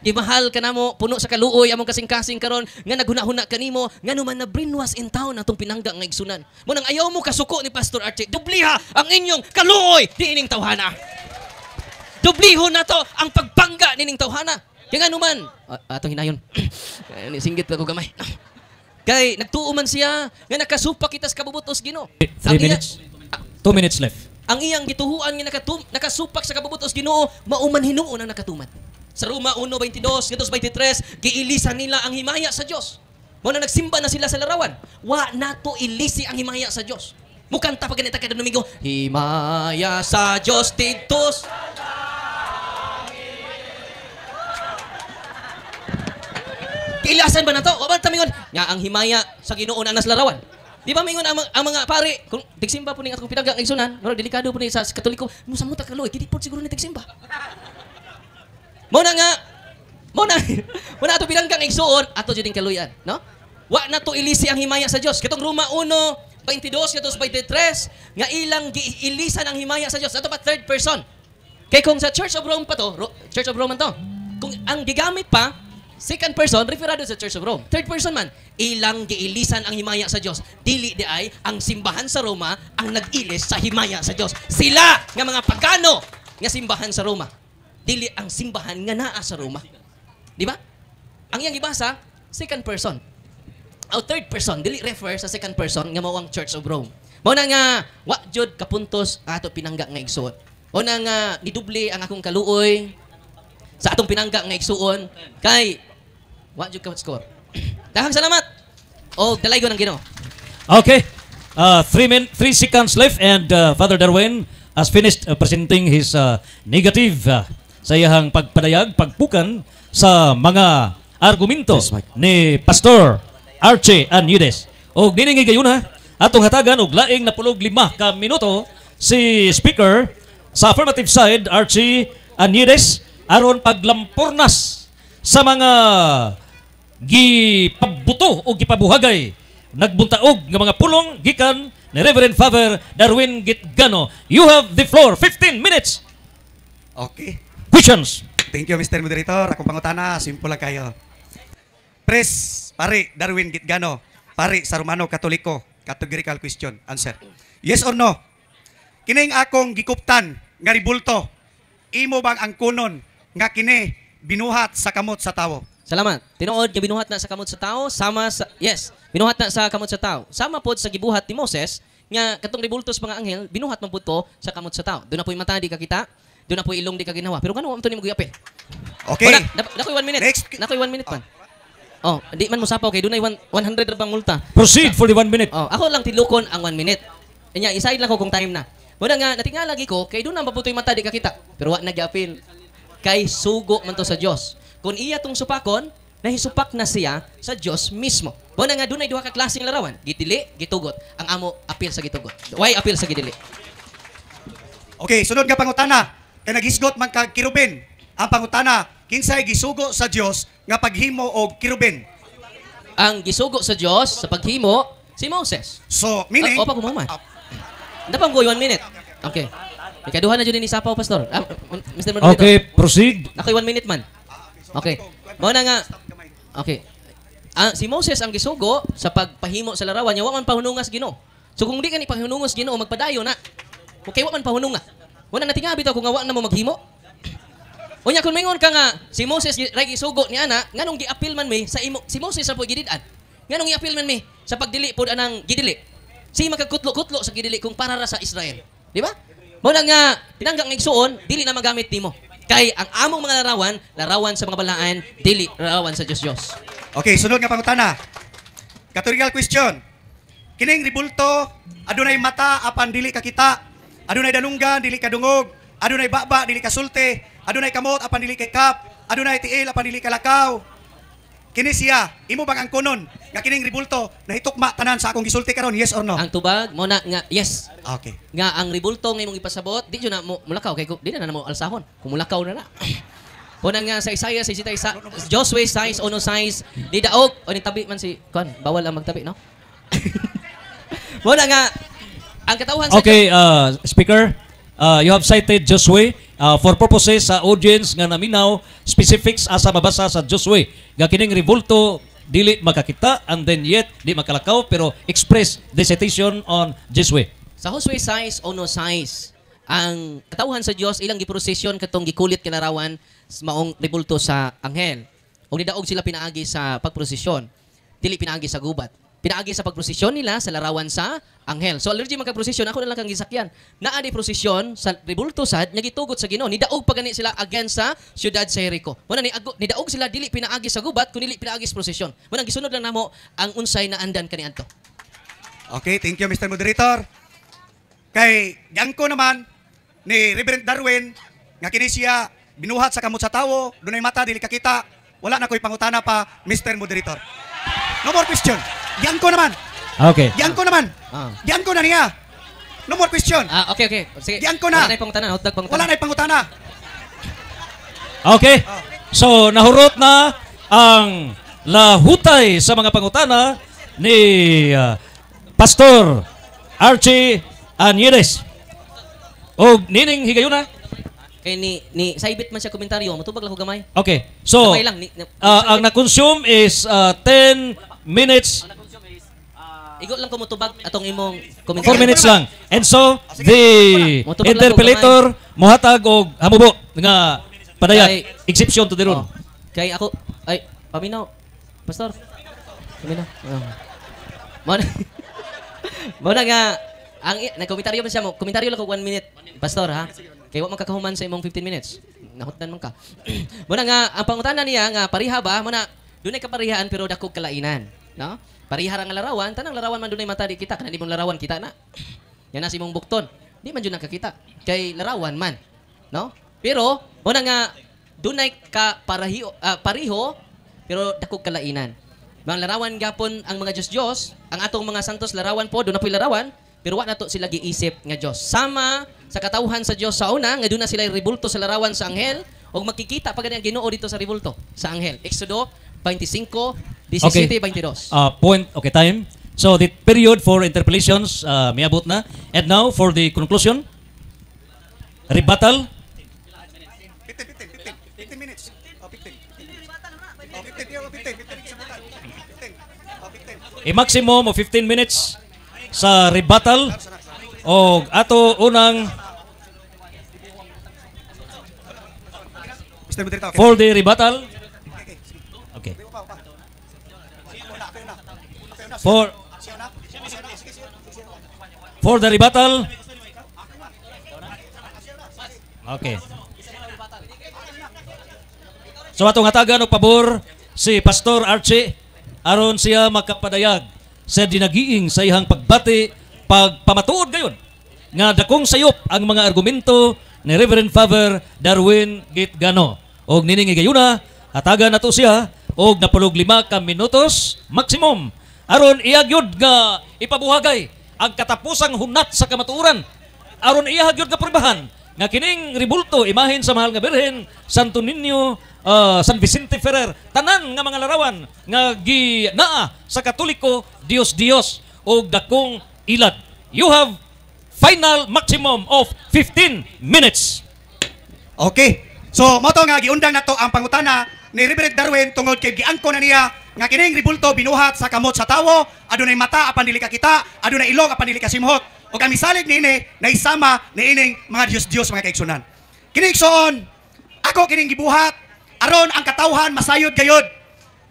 Gimahal ka namo, puno sa kaluoy among kasing-kasing karon nga naghuna-huna kanimo ngano man na brainwash in town atong pinangga nga igsunan. Mo nang ayaw mo kasuko ni Pastor Arce, dubliha ang inyong kaluoy diining tawhana. Dublihon nato ang pagbangga nining tawhana. Kaya ngano man atong hinayon. Singgit pa ko gamay. Kay nagtuo man siya nga nakasupak kita sa kabubutos Ginoo. 3 minutes. 2 minutes left. Ang iyang gituhuan nga nakasupak sa kabubutos Ginoo, mauman hinuon ang nakatuman. Sa Roma 1:22, 23, giilisan nila ang himaya sa Dios. Mo na nagsimba na sila sa larawan. Wa nato ilisi ang himaya sa Dios. Mukanta pa ganita kada Domingo, himaya sa Dios tidtos. Kilasan ba na to? O ba tamingon nga ang himaya sa Ginoo na nas larawan? Di ba mingon ang mga pare, kung tigsimba po ning atong pinanggang igsunan, pero delikado po ni sa Katoliko, musa mo ta kaloy, kidi po siguro ni tigsimba. Mo na ato pinanggang igsuon, ato jud ding kaluyan, no? Wa na to ilisi ang himaya sa Dios. Katong Roma 1:22 katos 23 nga ilang giilisan ang himaya sa Dios. Ato pa third person. Kay kung sa Church of Rome pa to, Church of Rome man to. Kung ang gigamit pa second person, referado sa Church of Rome. Third person man, ilang giilisan ang himaya sa Dios. Dili di ay ang simbahan sa Roma ang nag-ilis sa himaya sa Dios. Sila nga mga pagano nga simbahan sa Roma. Dili ang simbahan nga naa sa Roma. Di ba? Ang iyang ibasa, second person. O third person, dili refer sa second person nga mao ang Church of Rome. Mao na nga wa jud kapuntos ato pinangga nga igsuon. Mao na nga niduble ang akong kaluoy sa atong pinangga nga igsuon kay wa jud ka score. Dahang salamat. O dalaygon ang Ginoo. Okay. 3 seconds left and Father Darwin has finished presenting his negative sa iyahang pagpadayag, pagpukan sa mga argumento ni Pastor Archie Anides. O diningi gayon ha, atong hatagan og laing na 15 ka minuto si Speaker sa affirmative side, Archie Anides, aron paglampurnas sa mga gipabuto o gipabuhagay nagbuntaog nga mga pulong gikan ni Reverend Father Darwin Gitgano. You have the floor. 15 minutes. Okay. Questions. Thank you, Mr. Moderator. Akong pangutana, simple lang kayo. Pres, pare, Darwin Gitgano, pare sa Romano Katoliko, categorical question, answer. Yes or no? Kining akong gikuptan nga ribulto, imo bang ang kunon nga kini binuhat sa kamot sa tawo? Salamat. Tinuod nga binuhat na sa kamot sa tao, sama sa yes, binuhat na sa kamot sa tao. Sama pod sa gibuhat ni Moses nga katong ribultos mga anghel, binuhat man pud to sa kamot sa tao. Doon na po'y mata di ka kita, doon na po'y ilong di ka ginawa. Pero kanu amto nimo gyapil. Okay. Nakoy 1 minute. Next. Nakoy 1 minute man. Oh, di man mo sapaw kay dunay 100 ra bang multa. Proceed for the 1 minute. Oh, ako lang tilukon ang 1 minute. Nya iside lang ko kung time na. Wala nga natinga lagi ko kay doon na mabutoy mata di ka kita. Pero wa nagyapil. Kay sugo man to sa Dios. Kung iya tong supakon, nahisupak na siya sa Dios mismo. Wala nga dunay duha ka klaseng larawan, gidili, gitugot. Ang amo apil sa gitugot. Why apil sa gidili? Okay, sunod nga pangutana. Kay naghisgot man kag kirubin. Ang pangutana, kinsay gisugo sa Dios nga paghimo og kirubin? Ang gisugo sa Dios sa paghimo si Moses. So, meaning Opa kumaman. Dapang ko 1 minute. Okay. Ikaduha na dyan ni Sapaw, Pastor. Mr. Moderator. Okay, proceed. Ako'y 1 minute man. Okay. Muna nga. Okay. Si Moses ang gisugo sa pagpahimo sa larawan niya, wa man pahunungas Ginoo. So kung di ka ni pahunungas Ginoo, magpadayo na. Okay, wa man pahununga. Wala na tingabi to kung wa na mo maghimo. Unya kung mingon ka nga si Moses ray gisugo ni ana, nganong giapil man mi sa imo si Moses sa pagidid-an. Nganong giapil man mi sa pagdili pod anang gidili. Si magkakutlo-kutlo sa gidili kung para ra sa Israel. Di ba? Muna nga pinanggang igsuon, dili na magamit nimo. Kay ang among mga larawan sa mga balaan, dili larawan sa Dios. Okay, sunod nga pangutana. Categorical question. Kining ribulto, adunay mata apan dili ka kita. Adunay danunggan dili ka dungog. Adunay baba dili ka sulti. Adunay kamot apan dili kay kap. Adunay tiil apan dili ka lakaw. Kini siya, imo bang ang kunon nga kining ribulto nahitukma tanan sa akong gisulti karon, yes or no? Ang tubag mo na nga yes. Okay. Nga ang ribulto nga imong ipasabot, di jud na mo mulakaw kay di na mo alsahon. Kung mulakaw na na. Una nga sa Isaiah 61, Joshua size ono size, di daog o ni tabi man si kon, bawal ang magtabi, no? Muna nga ang katawhan sa Okay, Speaker, you have cited Joshua for purposes sa audience nga naminaw specifics asa mabasa sa Joshua. Nga kining ribulto dili makakita and then yet di makalakaw pero express dissertation on Joshua. Sa Joshua size ono size, ang katawhan sa Dios ilang giprosesyon katong gikulit kinarawan maong ribulto sa anghel. Og nidaog sila pinaagi sa pagprosesyon. dili pinaagi sa gubat. Pinaagi sa pagprosesyon nila sa larawan sa anghel. So allergy man kag prosesyon, ako na lang kang gisakyan. Naa di prosesyon sa rebulto sad nya gitugot sa Ginoo. Nidaog pa gani sila against sa siyudad sa Jericho. Muna nidaog sila dili pinaagi sa gubat kundi dili pinaagi sa prosesyon. Muna gisunod lang namo ang unsay na andan kaniadto. Okay, thank you Mr. Moderator. Kay ko naman ni Reverend Darwin nga kini siya binuhat sa kamot sa tawo, dunay mata dili kakita. Wala na ko'y pangutana pa, Mr. Moderator. No more question. Yan ko naman. Okay. Yan ko naman. Yan ko na niya. No more question. Okay. Sige. Yan ko na. Wala na pangutana, hotdog pangutana. Wala na pangutana. Okay. So, nahurot na ang lahutay sa mga pangutana ni Pastor Archie Anyeres. O nining higayuna. Kay ni saibit man siya komentaryo, matubag lang ko gamay. Okay. So, Gamay lang, ang na-consume is 10 minutes. Igo lang ko mutubag atong imong 4 komentaryo. minutes lang. And so, the Motubag lang interpolator mohatag og hamubo nga padayag exception to the rule. Kay ako ay paminaw. Pastor. Paminaw. Muna nga ang nagkomentaryo man siya mo. Komentaryo lang ko 1 minute. Pastor ha. Kaya wa magkakahuman sa imong 15 minutes. Nahutdan man ka. Muna nga ang pangutana niya nga pariha ba? Muna dunay kaparihaan pero dakog kalainan, no? Pariha ra nga larawan, tanang larawan man dunay mata di kita, kana di mong larawan kita na. Yan na si imong bukton. Di man jud nakakita. Kay larawan man, no? Pero muna nga dunay ka pariho pero dakog kalainan. Mga larawan gapon ang mga Diyos, ang atong mga santos larawan po, doon na po'y larawan, pero wa na to sila giisip nga Diyos. Sama sa katawhan sa Diyos sa una, nga doon na sila ribulto sa larawan sa anghel, o makikita pa ganyan Ginoo dito sa ribulto sa anghel. Exodo 25:17-22. Okay, time. So, the period for interpolations, miabot na. And now, for the conclusion, rebuttal. 15 minutes. 15. I-maximum of 15 minutes sa rebuttal. O ato unang Mr. Moderator. for the rebuttal. Okay. For the rebuttal. Okay. So atong hatagan og pabor si Pastor Archie aron siya makapadayag sa dinagiing sa iyang pagbati pagpamatuod gayon nga dakong sayop ang mga argumento ni Reverend Father Darwin Gitgano. Og nining gayuna hatagan nato siya og napulog 5 ka minutos maximum aron iyagyod nga ipabuhagay ang katapusang hunat sa kamatuoran aron iyagyod nga prubahan nga kining ribulto imahin sa mahal nga Birhen Santo Niño San Vicente Ferrer tanan nga mga larawan nga ginaa sa Katoliko Dios og dakong ilad. You have final maximum of 15 minutes. Okay. So mo to nga giundang nato ang pangutana ni Reverend Darwin tungod kay giangko na niya nga kining ribulto binuhat sa kamot sa tawo, adunay mata apan dili ka kita, adunay ilong apan dili ka simhot. O kami salig niini na isama ni ining mga Dios mga kaigsunan. Kining igsoon, ako kining gibuhat aron ang katawhan masayod gayod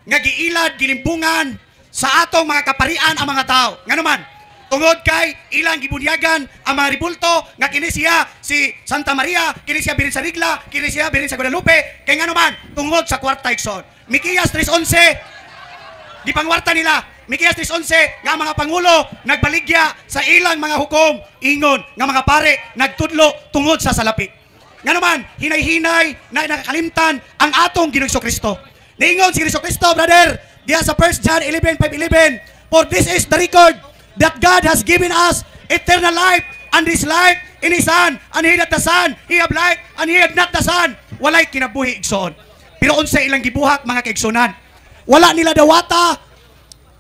nga giilad gilimbungan sa atong mga kaparian ang mga tao. Nganuman, tungod kay ilang gibunyagan ang mga ribulto nga kini siya si Santa Maria, kini siya birin sa Rigla, kini siya birin sa Guadalupe, kay nganuman tungod sa kwarta igsoon. Mikiyas 3:11 gipangwarta nila. Mikiyas 3:11 nga mga pangulo nagbaligya sa ilang mga hukom ingon nga mga pare nagtudlo tungod sa salapik. Nga naman, hinay-hinay na nakakalimtan ang atong Ginoong Kristo. Niingon si Kristo, brother, diya sa 1 John 11:5-11, for this is the record that God has given us eternal life, and this life in His Son, and He that the Son, He have life, and He had not the Son. Walay kinabuhi igsoon. Pero unsa ilang gibuhat mga kaigsunan. Wala nila dawata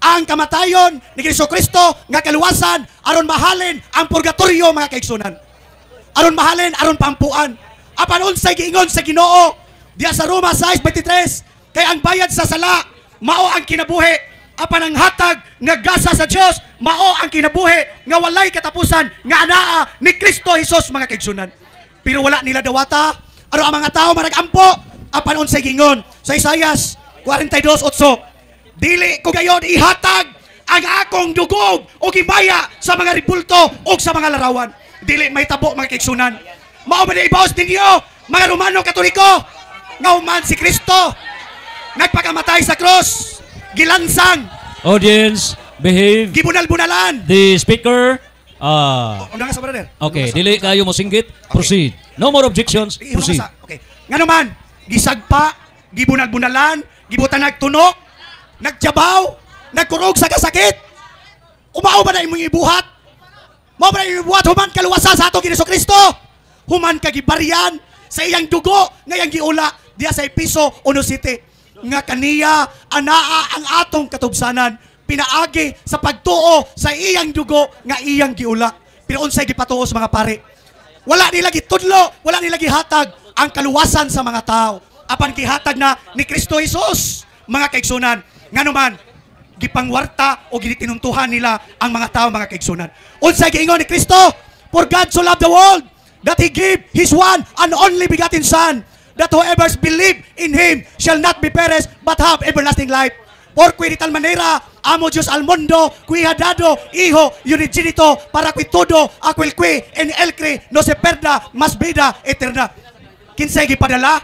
ang kamatayon ni Kristo nga kaluwasan aron mahalin ang purgatorio mga kaigsunan. Aron mahalin, aron pampuan. Apan unsay giingon sa Ginoo diya sa Roma 6:23 kay ang bayad sa sala mao ang kinabuhi, apan ang hatag nga gasa sa Dios mao ang kinabuhi nga walay katapusan nga anaa ni Kristo Jesus mga kaigsunan. Pero wala nila dawata aron ang mga tao maragampo apan unsay giingon sa Isaias 42:8, dili ko gayon ihatag ang akong dugog o gimaya sa mga ribulto o sa mga larawan. Dili may tabo mga kaigsunan. Mao ba na ibaos ninyo mga Romano Katoliko nga human si Kristo nagpakamatay sa cross, gilansang, Audience, behave. gibunal-bunalan. The speaker, Una nga sa brother. okay, dili kayo mo singgit. Proceed. No more objections. Proceed. Okay. Nga naman, gisagpa, gibunal-bunalan, gibutan nagtunok, nagjabaw, nagkurog sa kasakit. Umao ba na imong ibuhat? Mao ba na imong ibuhat human kaluwasa sa ato Kristo Kristo? Human kagibaryan sa iyang dugo nga iyang giula diya sa Episo 1:7 nga kaniya anaa ang atong katubsanan pinaagi sa pagtuo sa iyang dugo nga iyang giula. Pero unsay gipatuo sa mga pare? Wala nila gitudlo, wala nila gihatag ang kaluwasan sa mga tao. Apan gihatag na ni Kristo Jesus, mga kaigsunan. Nganuman, gipangwarta o ginitinuntuhan nila ang mga tao, mga kaigsunan. Unsay giingon ni Kristo? For God so loved the world that He gave His one and only begotten Son, that whoever believe in Him shall not be perished but have everlasting life. Por qui de tal manera amo Dios al mundo, qui ha dado Hijo unigénito para que todo aquel que en él cree no se perda, mas vida eterna. Kinsay gipadala?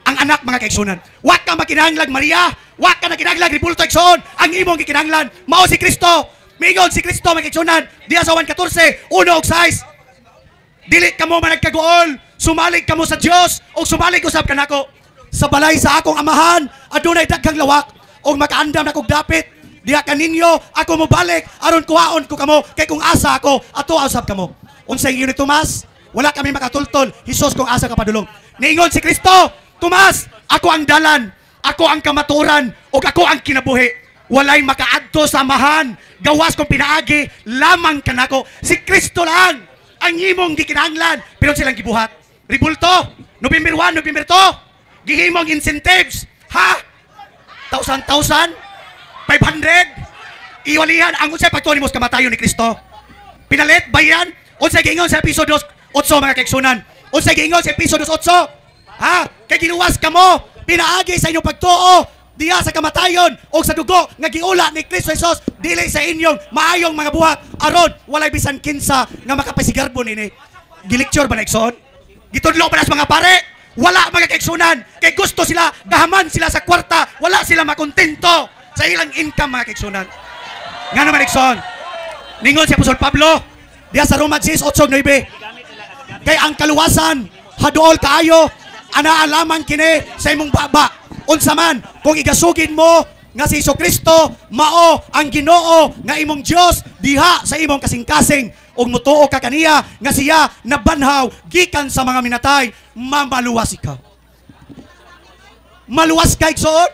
Ang anak, mga kaigsunan. Wa ka makinahanglan Maria, wa ka na kinahanglan ribulto igsoon, ang imong gikinahanglan mao si Kristo. Miingon si Kristo, mga kaigsunan, diya sa Juan 14, 1 ug 6. Dili kamo man nagkagool, sumalig kamo sa Dios o sumalig usab kanako. Sa balay sa akong amahan adunay daghang lawak og makaandam na kog dapit. Diha kaninyo ako mobalik aron kuhaon ko kamo kay kung asa ako ato usab kamo. Unsay ingon ni Tomas? Wala kami makatultol. Hesus kung asa ka padulong. Niingon si Kristo, Tomas, ako ang dalan, ako ang kamaturan ug ako ang kinabuhi. Walay makaadto sa amahan gawas kong pinaagi lamang kanako. Si Kristo lang ang imong gikinahanglan, pero silang gibuhat. Ribulto, November 1, November 2, gihimong incentives, ha? 1,000, 500, iwalihan, ang unsay pagtuon mo sa kamatayon ni Kristo. Pinalit, bayan, unsay giingon sa episode 8, mga kaigsunan. Unsay giingon sa episode 8, ha? Kay giluwas kamo, pinaagi sa inyong pagtuo, diya sa kamatayon o sa dugo nga giula ni Kristo Jesus dili sa inyong maayong mga buhat aron walay bisan kinsa nga makapasigarbo nini. Gilecture ba na igsoon? Gitudlo ba na sa mga pare? Wala, mga kaigsunan, kay gusto sila gahaman sila sa kwarta, wala sila makontento sa ilang income, mga kaigsunan. Nga naman igsoon, ningon si Apostol Pablo diya sa Roma 6:8-9, kay ang kaluwasan haduol kaayo anaa lamang kini sa imong baba. Unsa man kung igasugin mo nga si Jesucristo mao ang Ginoo nga imong Dios diha sa imong kasing-kasing ug mutuo ka kaniya nga siya nabanhaw gikan sa mga minatay, mamaluwas ikaw. Maluwas ka igsoon.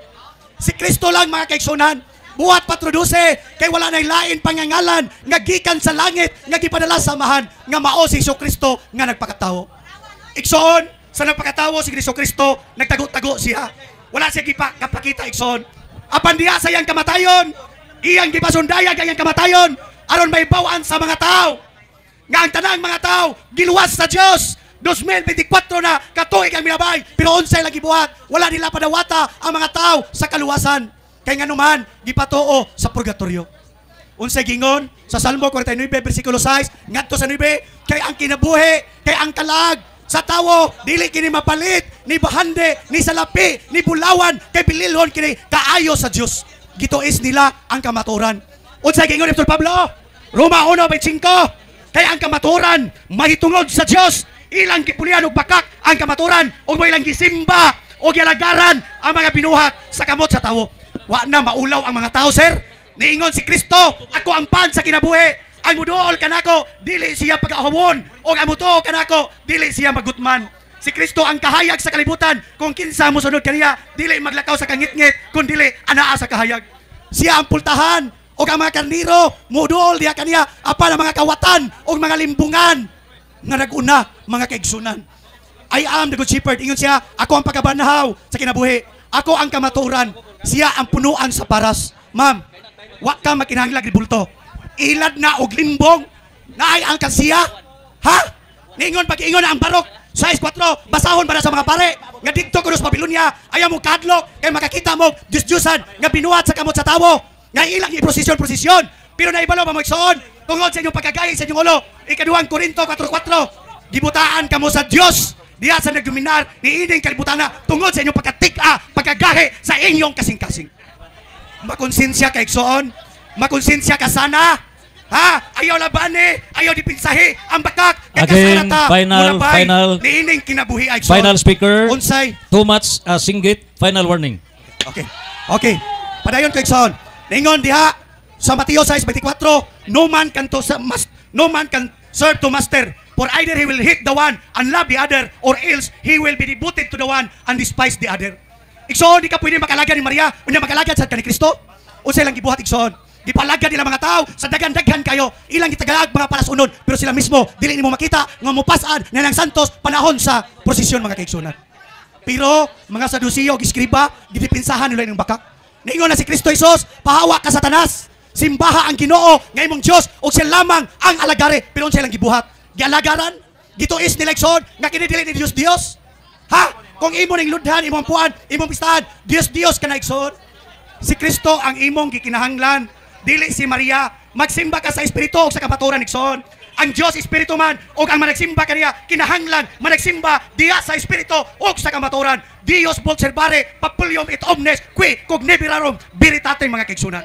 Si Kristo lang, mga kaigsunan, buhat patroduce kay wala nay lain pangangalan nga gikan sa langit nga gipadala sa amahan nga mao si Jesucristo nga nagpakatawo. Igsoon sa nagpakatawo si Jesucristo, nagtago-tago siya. Wala siya kapakita igsoon. Apan diha sa iyang kamatayon, iyang gipasundayag ang iyang kamatayon aron may bawaan sa mga tao. Nga ang tanang mga tao giluwas sa Dios. 2024 na katuig ang minabay, pero unsay lagi buhat, wala nila padawata ang mga tao sa kaluwasan. Kay nganuman gipatuo sa purgatorio. Unsay gingon sa Salmo 49 bersikulo 6 ngadto sa 9, kay ang kinabuhi, kay ang kalag sa tawo dili kini mapalit ni bahande ni salapi ni bulawan kay bililhon kini kaayo sa Dios. Gituis nila ang kamaturan. Unsay gingon ni Apostol Pablo? Roma 1:25, kay ang kamaturan mahitungod sa Dios, ilang gipulian og bakak ang kamaturan ug may ilang gisimba o gialagaran ang mga binuhat sa kamot sa tawo. Wa na maulaw ang mga tao, sir. Niingon si Kristo, ako ang pan sa kinabuhi. Ang muduol kanako dili siya pag-ahawon o ang mutuo kanako dili siya magutman. Si Kristo ang kahayag sa kalibutan. Kung kinsa mo sunod kaniya, dili maglakaw sa kangit-ngit, kun dili anaa sa kahayag. Siya ang pultahan o ang mga karniro, muduol diha kaniya apan ang mga kawatan o mga limbungan nga naguna, mga kaigsunan. I am the good shepherd. Ingon siya, ako ang pagkabanhaw sa kinabuhi. Ako ang kamaturan. Siya ang punuan sa paras. Ma'am, wa ka makinahanglan ribulto. Ilad na og limbong naay ang kasiya. Ha? Ningon pag ingon na ang barok 6:4, basahon para sa mga pare. Nga dito kuno sa Babylonia, ayaw mo kadlok kay makakita mo Diyos-Diyosan nga binuhat sa kamot sa tawo. Nga ilang i-prosesyon. Pero naibalo pa mo igsoon tungod sa inyong pagkagayay sa inyong ulo. Ikaduhang Korinto 4:4, gibutaan kamo sa Dios diha sa nagdominar ni ining kalibutana tungod sa inyong pagkagahi sa inyong kasing-kasing. Makonsensya ka igsoon, makonsensya ka sana. Ha? Ayaw labani, ayaw dipinsahi ang bakak. Again, final. Niining kinabuhi ay Final speaker. Unsay. Too much singgit. Final warning. Okay. Padayon ko igsoon. Ningon diha sa Mateo 6:24, no man can serve to master, for either he will hate the one and love the other, or else he will be devoted to the one and despise the other. Igsoon, di ka pwede makalagad ni Maria, unya makalagad sa ni Kristo. Unsay lang gibuhat igsoon. Gipalagad nila mga tao sa daghan-daghan kayo, ilang gitagaag mga parasunod, pero sila mismo dili nimo makita nga mopasan na ng santos panahon sa prosesyon mga kaigsunan. Pero mga Saduceo giskriba, gidipinsahan nila ng bakak. Niingon na si Kristo Jesus, pahawa ka Satanas. Simbaha ang Ginoo nga imong Dios ug siya lamang ang alagari, pero unsay lang gibuhat? Gialagaran, gituis nila igsoon nga kini dili ni Dios. Ha? Kung imo ning ludhan, imong puan, imong pistahan, Dios ka na igsoon. Si Kristo ang imong gikinahanglan. Dili si Maria. Magsimba ka sa Espiritu o sa kapaturan igsoon. Ang Dios Espiritu man o ang managsimba kaniya kinahanglan managsimba diya sa Espiritu o sa kamaturan. Dios vult servare populium et omnes qui cognivirarum veritatem mga kaigsunan.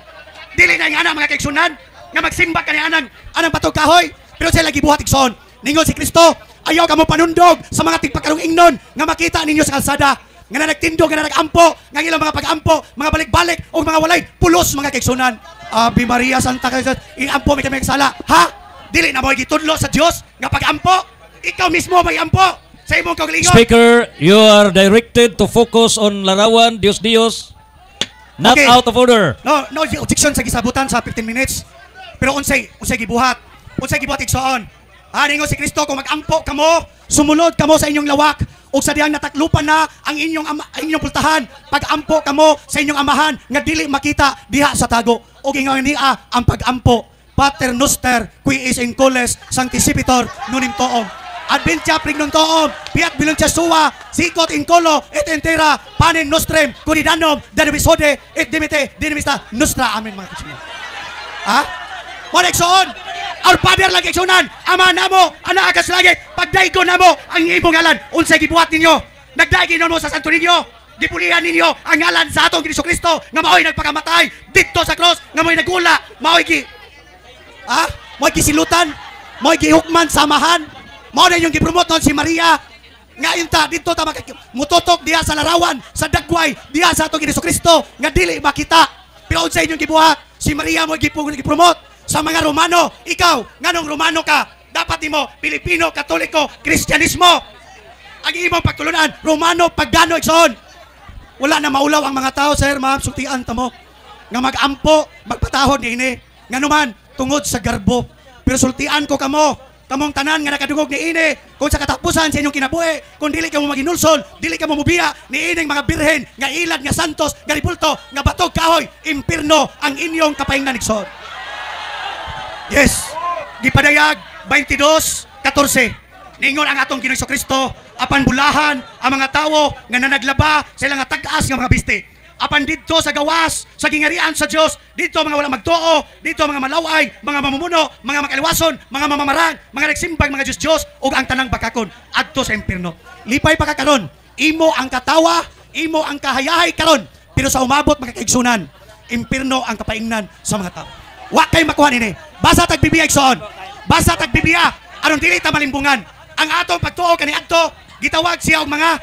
Dili na yung anak mga kaigsunan nga magsimba kaniya anang patog kahoy, pero sila gibuhat igsoon. Ningon si Kristo, ayaw ka mo panundog sa mga tigpagkarong ingnon nga makita ninyo sa kalsada. Nga na nagtindog, nga na nagampo, nga ilang mga pag-ampo, mga balik-balik, o mga walay, pulos mga kaigsunan. Ave Maria Santa Cruz, iampo may kami nagsala. Ha? Dili na mo gitudlo sa Dios nga pag-ampo. Ikaw mismo may ampo sa imong kaugalingon. Speaker, you are directed to focus on larawan, Dios. Not Okay. out of order. No objection sa gisabutan sa 15 minutes. Pero unsay gibuhat igsoon. Ningon si Kristo, kung mag-ampo kamo, sumulod kamo sa inyong lawak, o sa diyang nataklupan na ang inyong pultahan, pag-ampo kamo sa inyong amahan, nga dili makita diha sa tago. O gingaw niya ang pag-ampo, Pater Noster, qui is in coles, sancticipitor, nunim toom. Adventia prignum toom, piat biluncia sua, sikot in colo, et entera, panem nostrem, curidanum, denemisode, et dimite, dinimista, nostra. Amen mga kasunod. Ha? Moneksoon, our Father lang kaigsunan, ama namo, anak akas langit, pagdaigo namo ang imong ngalan. Unsay gibuhat ninyo? Nagdaigin mo sa Santo Niño. Gipulihan ninyo ang ngalan sa atong Kristo nga maoy nagpakamatay dito sa cross, nga maoy nagula, maoy gisilutan, maoy gihukman samahan. Mao na yung gipromote si Maria. Nga inta dito ta mututok diha sa larawan, sa dagway diha sa atong Kristo nga dili makita. Pero unsay inyong gibuhat? Si Maria mo gipromote sa mga Romano. Ikaw, nganong Romano ka? Dapat nimo Pilipino, Katoliko, Kristyanismo. Ang imong pagtulunan, Romano, Pagano, igsoon. Wala na maulaw ang mga tao, sir, ma'am, sutian ta mo. Nga mag-ampo, magpatahod ni nga naman, tungod sa garbo. Pero sultian ko kamong tanan nga nakadungog ni ini, kung sa katapusan sa inyong kinabuhi, kung dili ka mo maginulsol, dili ka mo mubiya, ni ining mga birhen, nga ilad, nga santos, nga ribulto, nga batog kahoy, impirno ang inyong kapahingnan igsoon. Yes, gipadayag 22:14. Ningon ang atong Ginoong Kristo, apan bulahan ang mga tawo nga nanaglaba sa ilang tag-as nga mga biste. Apan dito sa gawas, sa gingarian sa Dios, dito mga walang magtuo, dito mga malaway, mga mamumuno, mga makaliwason, mga mamamarang, mga nagsimbang, mga Diyos, ug ang tanang bakakon adto sa impierno. Lipay pa ka karon, imo ang katawa, imo ang kahayahay karon, pero sa umabot makakaigsunan, impierno ang kapaingnan sa mga tao. Wa kay makuha nini. Basa tag Biblia igsoon. Basa tag Biblia aron dili ta malimbungan. Ang atong pagtuo kaniadto gitawag siya og mga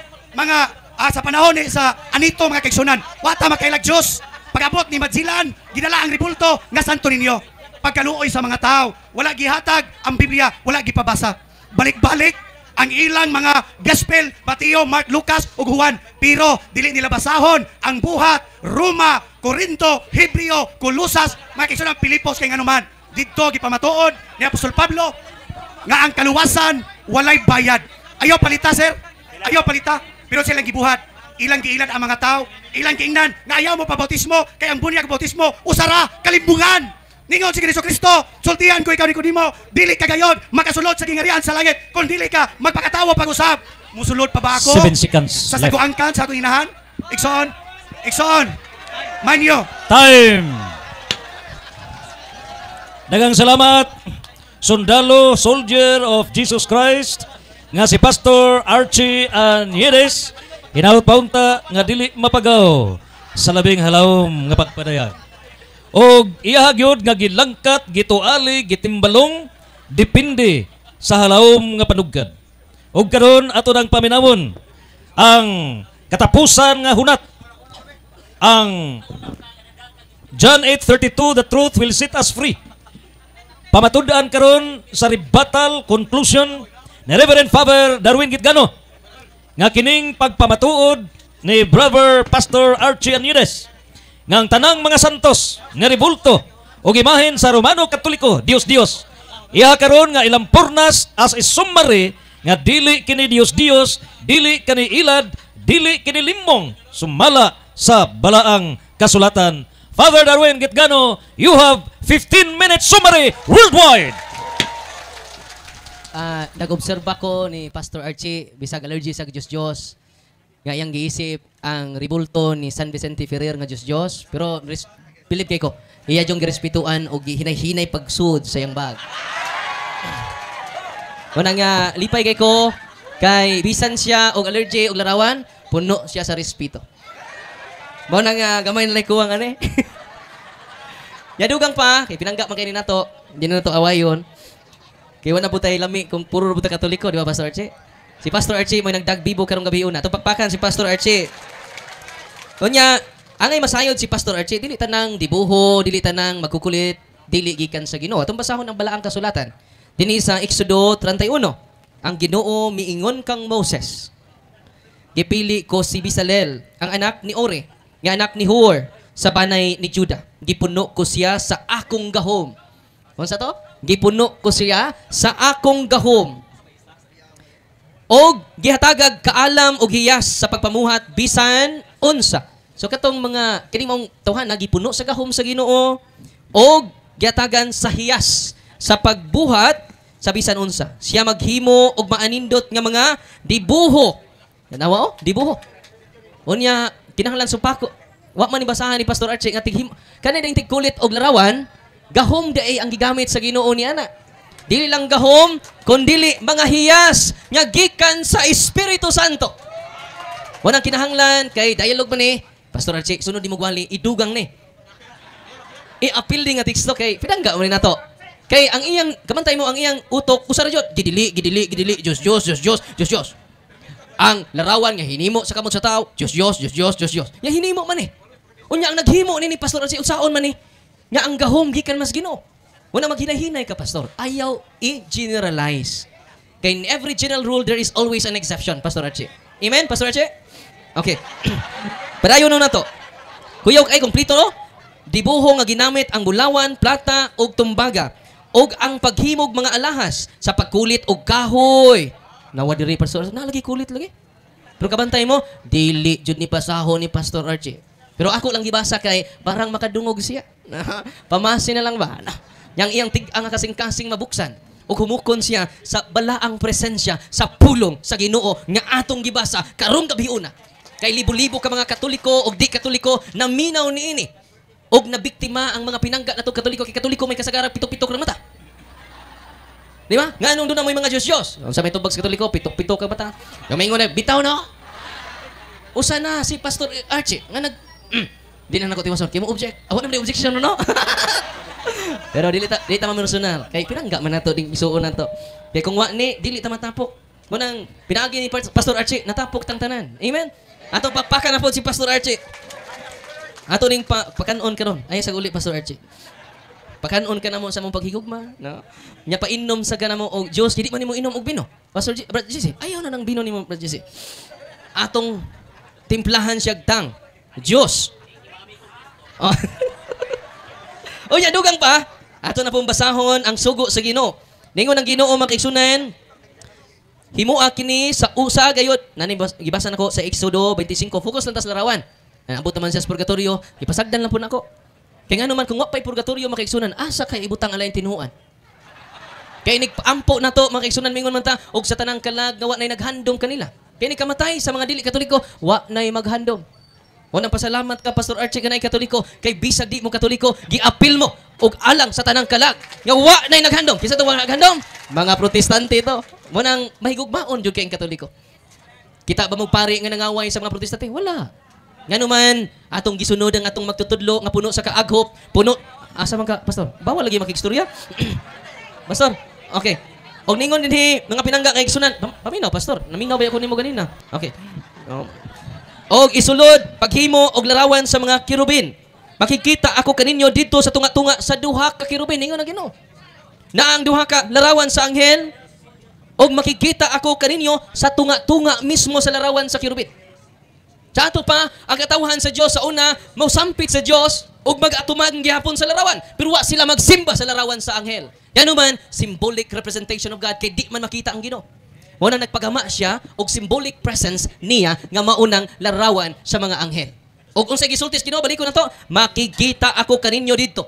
sa panahon ni sa anito mga kaigsunan. Wa ta makailag Dios. Pag-abot ni Madzilan, gidala ang ribulto nga Santo Niño. Pagkaluoy sa mga tao, wala gihatag ang Biblia, wala gipabasa. Balik-balik ang ilang mga gospel, Mateo, Mark, Lucas ug Juan, pero dili nila basahon ang buhat, Roma, Corinto, Hebreo, Colosas, mga kaigsunan, Pilipos kay nganuman. Dito gipamatuod ni Apostol Pablo nga ang kaluwasan walay bayad. Ayaw palita, sir. Ayaw palita, pero silang gibuhat. Ilang giilan ang mga tao, ilang giingnan nga ayaw mo pabautismo, kay ang bunyag bautismo usara kalimbungan. Ningon si Kristo, sultihan ko ikaw Nicodemo, dili ka gayon makasulod sa gingarian sa langit kung dili ka magpakatawa pag-usap. Musulod pa ba ako? 7 seconds Sa left. saguangkan sa akong inahan? Ikson. Mind you. Time! Dagang salamat, sundalo, soldier of Jesus Christ, nga si Pastor Archie Aniedes, hinaut paunta nga dili mapagaw sa labing halawom nga pagpadayag. O iyahagyod nga gilangkat, gituali, gitimbalong, depende sa halawom nga panugkad. O karon ato nang paminawon ang katapusan nga hunat. Ang John 8:32, the truth will set us free. Pamatud-an karon sa rebuttal conclusion ni Reverend Father Darwin Gitgano nga kining pagpamatuod ni Brother Pastor Archie Aniedes nga ang tanang mga santos nga ribulto o imahen sa Romano Katoliko, Dios. Iya karon nga ilang purnas as summary nga dili kini Dios, dili kini ilad, dili kini limong sumala sa balaang kasulatan. Father Darwin Gitgano, you have 15 minutes summary worldwide. Nag-obserba ko ni Pastor Archie, bisag allergy sa Diyos. Nga iyang giisip ang ribulto ni San Vicente Ferrer nga Diyos. Pero bilib kay ko, iya yung girespetuan o gihinay-hinay pagsud sa iyang bag. Kung nga lipay kay ko, kay bisan siya og allergy og larawan, puno siya sa respeto. Mo nang gamay na ko ang ane. Yadugang pa, kay pinanggap man kay ni nato, hindi na nato awayon. Kay wala butay lami kung puro buta Katoliko, di ba Pastor Archie? Si Pastor Archie may nagdagbibo karong gabi una. Tupakpakan si Pastor Archie. Kunya, angay masayod si Pastor Archie, dili tanang dibuho, dili tanang magkukulit, dili gikan sa Ginoo. Atong basahon ang balaang kasulatan. Dinhi sa Exodo 31, ang Ginoo miingon kang Moses. Gipili ko si Bezalel, ang anak ni Ore, nga anak ni Hur, sa banay ni Judah. Gipuno ko siya sa akong gahom. Kung sa to? Gipuno ko siya sa akong gahom. Og gihatagag kaalam og hiyas sa pagpamuhat bisan unsa. So katong mga kini mong tawhan nagipuno sa gahom sa Ginoo og gihatagan sa hiyas sa pagbuhat sa bisan unsa. Siya maghimo og maanindot nga mga dibuho. Nawa oh, dibuho. Unya kinahanglan supako. Wa man ni basahan ni Pastor Archie nga tighim kanay ding tigkulit og larawan, gahom day ang gigamit sa Ginoo ni ana. Dili lang gahom, kundi mga hiyas nga gikan sa Espiritu Santo. Wanang kinahanglan kay dialogue man ni Pastor Archie, sunod di mo gwali idugang ni. I-appeal din nga teksto kay pinangga man nato. Kay ang iyang kamantay mo ang iyang utok usa ra jud gidili Diyos. Ang larawan nga hinimo sa kamot sa tao, Diyos. Ya hinimo man Unya ang naghimo ni Pastor Archie unsaon man nga ang gahom gikan mas Ginoo. Wala maghinay-hinay ka, Pastor. Ayaw i-generalize. Kay in every general rule, there is always an exception, Pastor Archie. Amen, Pastor Archie? Okay. Padayon na to. Kuyaw ay kumplito, no? Dibuho nga ginamit ang bulawan, plata, og tumbaga. Og ang paghimog mga alahas sa pagkulit og kahoy. Nawa diri, Pastor Archie. Lagi kulit lagi. Pero kabantay mo, dili jud ni pasaho ni Pastor Archie. Pero ako lang gibasa kay barang makadungog siya. Pamasin na lang ba? Yang iyang tig-ang kasing-kasing mabuksan o humukon siya sa balaang presensya sa pulong sa Ginoo nga atong gibasa karong gabi una. Kay libo-libo ka mga Katoliko o di Katoliko na minaw niini og nabiktima ang mga pinangga nato Katoliko kay Katoliko may kasagaran pitok-pitok ra mata. Di ba? Nganong doon na may mga Diyos. Sa may tubag sa Katoliko pitok-pitok ka mata. Gamingon na bitaw no. Usa na si Pastor Archie nga nag di na nako tiwason kay mo object. Awa na objection no. Pero dili ta personal. Kay pinangga man nato ding isuon nato. Kay kung wa ni dili ta matapok. Munang pinaagi ni Pastor Archie natapok tang tanan. Amen. Ato papakan na po si Pastor Archie. Ato ding pakanon karon. Ay sa uli Pastor Archie. Pakanon ka na mo sa mong paghigugma, no? Nya painom sa kana mo og Dios, dili man nimo inom og bino. Pastor Jesse, ayaw na nang bino nimo Pastor Jesse. Atong timplahan siya tang Dios. Oh. O ya dugang pa, ato na pong basahon ang sugo sa Ginoo. Ningon ang Ginoo makigsunan, himua kini sa usa gayud. Nani gibasa nako sa Exodo 25, focus lang ta sa larawan. Naabot naman siya sa purgatorio, ipasagdan lang po nako. Kaya nga naman, kung wapay purgatorio makaigsunan, asa kay ibutang alay tinuan. Kaya nigpaampo na to, makaigsunan mingon man ta, og sa tanang kalag, nga wa na'y naghandom kanila. Kaya ni kamatay sa mga dili katoliko, wa na'y maghandom. Unang pasalamat ka, Pastor Archie, kanay katoliko, kay bisag di mo katoliko, giapil mo, og alang sa tanang kalag, nga wa na'y naghandom. Kisa ito wa naghandom? Mga protestante ito. Munang mahigugmaon jud kay katoliko. Kita ba mo pari nga nangaway sa mga protestante? Wala. Nga naman, atong gisunod ang atong magtutudlo, nga puno sa kaaghop, puno, asa man ka, Pastor? Bawal lagi makikstorya? Pastor, okay. Og ningon din mga pinangga kay igsunan. Paminaw, Pastor. Naminaw ba ako nimo ganina? Okay. Og isulod paghimo og larawan sa mga kirubin. Makikita ako kaninyo dito sa tunga-tunga sa duha ka kirubin. Ningon na Ginoo. Na ang duha ka larawan sa anghel og makikita ako kaninyo sa tunga-tunga mismo sa larawan sa kirubin. Sa ato pa, ang katawhan sa Dios sa una, mausampit sa Dios og mag-atuman gihapon sa larawan. Pero wa sila magsimba sa larawan sa anghel. Yan naman, symbolic representation of God kay di man makita ang Ginoo. Wala nagpagama siya og symbolic presence niya nga maunang larawan sa mga anghel. Og kung sa gisultis Ginoo, baliko na to, makikita ako kaninyo dito.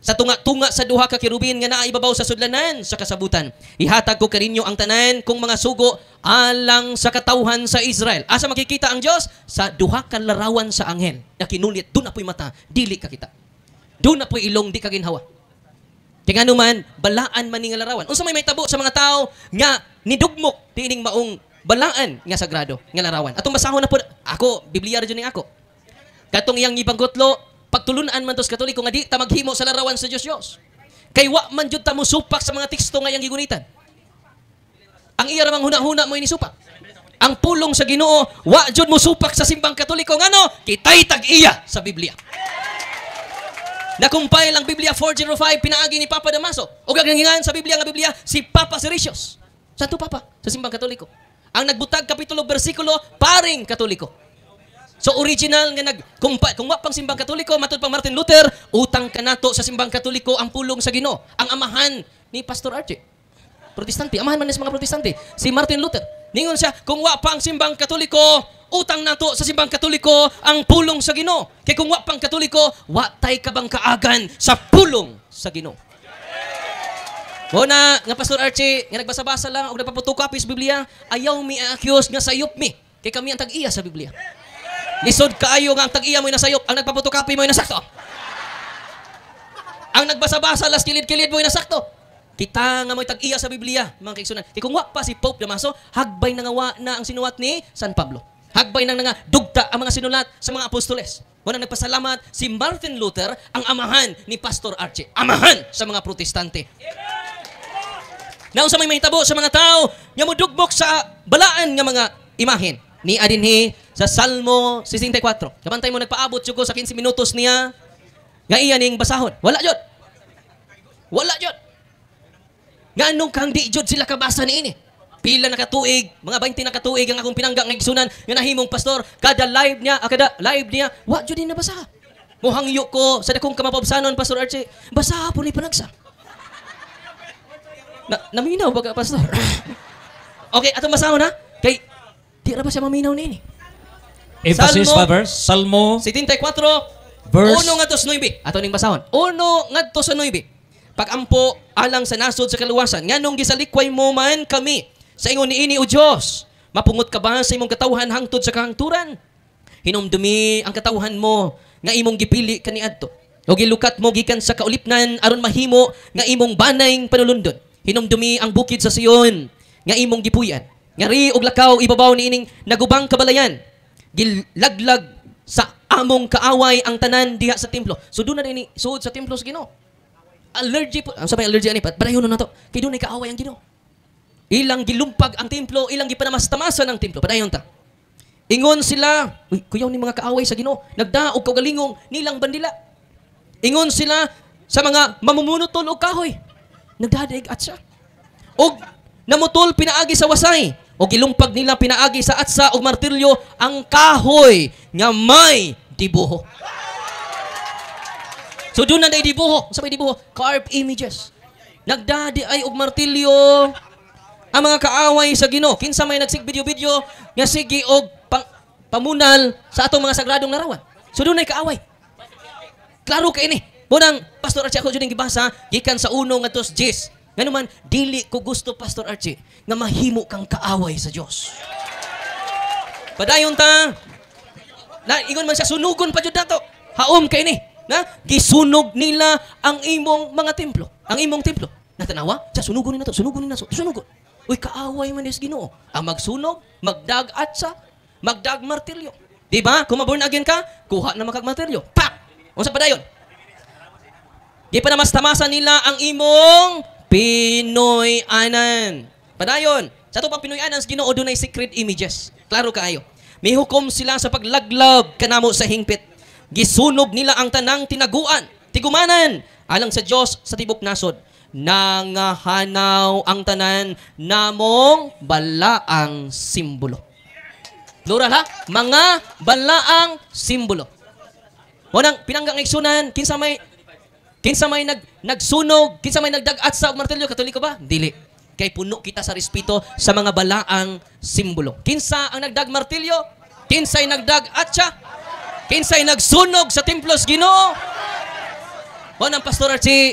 Sa tunga-tunga sa duha ka kirubin nga naa ibabaw sa sudlanan sa kasabutan. Ihatag ko kaninyo ang tanan kung mga sugo alang sa katawhan sa Israel. Asa makikita ang Dios? Sa duha ka larawan sa anghel. Na kinulit, doon na po'y mata, dili ka kita. Doon na po'y ilong, di ka ginhawa. Kaya nga naman, balaan man nga larawan. Unsa may tabo sa mga tao nga nidugmok tining maong balaan nga sagrado nga larawan. Atong basahon na po, ako, Biblia rin yun ako. Katong iyang ibangkotlo, pagtulunan man tos Katoliko nga di ta maghimo sa larawan sa Dios. Kay wa man jud ta mo supak sa mga teksto nga iyang gigunitan. Ang iya ramang huna-huna mo inisupak. Ang pulong sa Ginoo wa jud mo supak sa simbang Katoliko ngano? Kitay tag-iya sa Biblia. Nakumpay lang Biblia 405 pinaagi ni Papa Damaso. Ug gagingan sa Biblia nga Biblia si Papa Siricios. Santo Papa sa simbang Katoliko. Ang nagbutag kapitulo bersikulo paring Katoliko. So original nga kung wa pang simbang Katoliko matud pang Martin Luther, utang kanato sa simbang Katoliko ang pulong sa Ginoo. Ang amahan ni Pastor Archie. Protestante, amahan man ni mga protestante, si Martin Luther. Ningon siya, kung wa pang simbang Katoliko, utang nato sa simbang Katoliko ang pulong sa Ginoo. Kay kung wa pang Katoliko, wa tay ka bang kaagan sa pulong sa Ginoo. Una nga Pastor Archie, nga nagbasa-basa lang og nagpaputukapis sa Biblia, ayaw mi accuse nga sayop mi. Kay kami ang tag-iya sa Biblia. Lisod kaayo nga ang tag-iya mo'y nasayop, ang nagpaputukapi mo'y nasakto. Ang nagbasa-basa las kilid-kilid mo'y nasakto. Kita nga mo'y tag-iya sa Biblia, mga kaigsunan. Kaya kung wa pa si Pope Damaso, hagbay na nga wa na ang sinuwat ni San Pablo. Hagbay na nga dugta ang mga sinulat sa mga apostoles. Wala nagpasalamat si Martin Luther, ang amahan ni Pastor Archie. Amahan sa mga protestante. Naunsa may mahitabo sa mga tao, nga modugmok sa balaan nga mga imahen. Ni adinhi sa Salmo 64. Kapantay mo nagpaabot ko sa 15 minutos niya nga iya ning basahon. Wala jud. Wala jud. Nga anong kang di jud sila kabasa niini. Pila na katuig, mga 20 na katuig ang akong pinangga nga igsunan nga nahimong pastor, kada live niya, wa jud din nabasa. Mohangyo ko sa dakong kamapabsanon Pastor Archie. Basa po ni panagsa. Naminaw ba ka, Pastor? Okay, atong basahon ha. Kay di ra ba siya maminaw nini? Emphasis pa verse. Salmo 74 verse 1 ngadto sa 9. Ato ning basahon. 1 ngadto sa 9. Pagampo alang sa nasod sa kaluwasan nganong gisalikway mo man kami sa ingon niini o Dios. Mapungot ka ba sa imong katawhan hangtod sa kahangturan? Hinumdumi ang katawhan mo nga imong gipili kaniadto. O gilukat mo gikan sa kaulipnan aron mahimo nga imong banayng panulundon. Hinumdumi ang bukid sa Sion nga imong gipuy-an. Ngari og lakaw ibabaw niining nagubang kabalayan. Gilaglag sa among kaaway ang tanan diha sa templo. So doon na din suod sa templo sa Ginoo. Allergy po. Ang sabay allergy ani pat. Badayon na to. Kay doon ay kaaway ang Ginoo. Ilang gilumpag ang templo, ilang gipanamastamasan ang templo. Padayon ta. Ingon sila, uy, kuyaw ni mga kaaway sa Ginoo. Nagdaog kaugalingong nilang bandila. Ingon sila sa mga mamumunutol og kahoy. Nagdadig at siya. Og namutol pinaagi sa wasay. O gilumpag nila pinaagi sa atsa o martilyo ang kahoy nga may dibuho. So doon na day dibuho. Sa may dibuho? Carved images. Nagdadi ay og martilyo ang mga kaaway sa Ginoo. Kinsa may nagsig video-video nga sige og pamunal sa atong mga sagradong larawan. So doon ay kaaway. Klaro kay ni. Munang Pastor Archie ako jud gibasa gikan sa 1 ngadto 10. Nganuman dili ko gusto Pastor Archie nga mahimo kang kaaway sa Dios. Padayon ta. Na ingon man siya sunugon pa jud nato. Haom kay ni. Na gisunog nila ang imong mga templo. Ang imong templo. Natanawa? Sa sunugon nila to, sunugon nila to, sunugon. Uy, kaaway man is Ginoo. Ang magsunog, magdag atsa, magdag martilyo. Di ba? Kung maborn again ka, kuha na makag martilyo. Pak! Unsa pa dayon? Di pa na mas tamasa nila ang imong Pinoy anan. Padayon, sa ito pang Pinoy anan, Ginoo dunay secret images. Klaro kaayo. May hukom sila sa paglaglab kanamo sa hingpit. Gisunog nila ang tanang tinaguan, tigumanan, alang sa Dios sa tibok nasod. Nangahanaw ang tanan namong balaang simbolo. Plural ha? Mga balaang simbolo. Munang pinanggang igsunan, kinsa may nagsunog, kinsa may nagdagat sa martilyo, Katoliko ba? Dili. Kay puno kita sa respeto sa mga balaang simbolo. Kinsa ang nagdag martilyo? Kinsay nagdag atsa? Kinsay nagsunog sa templos Ginoo? Munang Pastor Archie,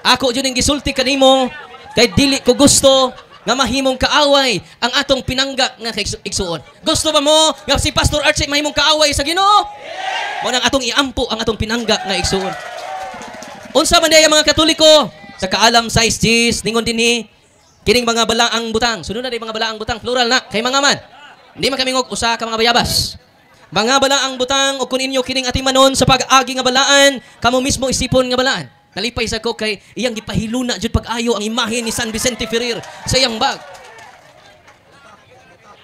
ako dyan yung gisulti kanimo, kay dili ko gusto nga mahimong kaaway ang atong pinangga nga igsuon. Gusto ba mo nga si Pastor Archie mahimong kaaway sa Ginoo? Mo nang atong iampo ang atong pinangga nga igsuon. Unsa man diay mga Katoliko sa kaalam size Gs ningon dinhi kining mga balaang butang. Sunod na di mga balaang butang plural na kay mga man. Hindi man kami ngog usa ka mga bayabas. Mga balaang butang o kun inyo kining atimanon sa pag-agi nga balaan, kamo mismo isipon nga balaan. Nalipay sa ko kay iyang gipahiluna jud pag-ayo ang imahe ni San Vicente Ferrer sa iyang bag.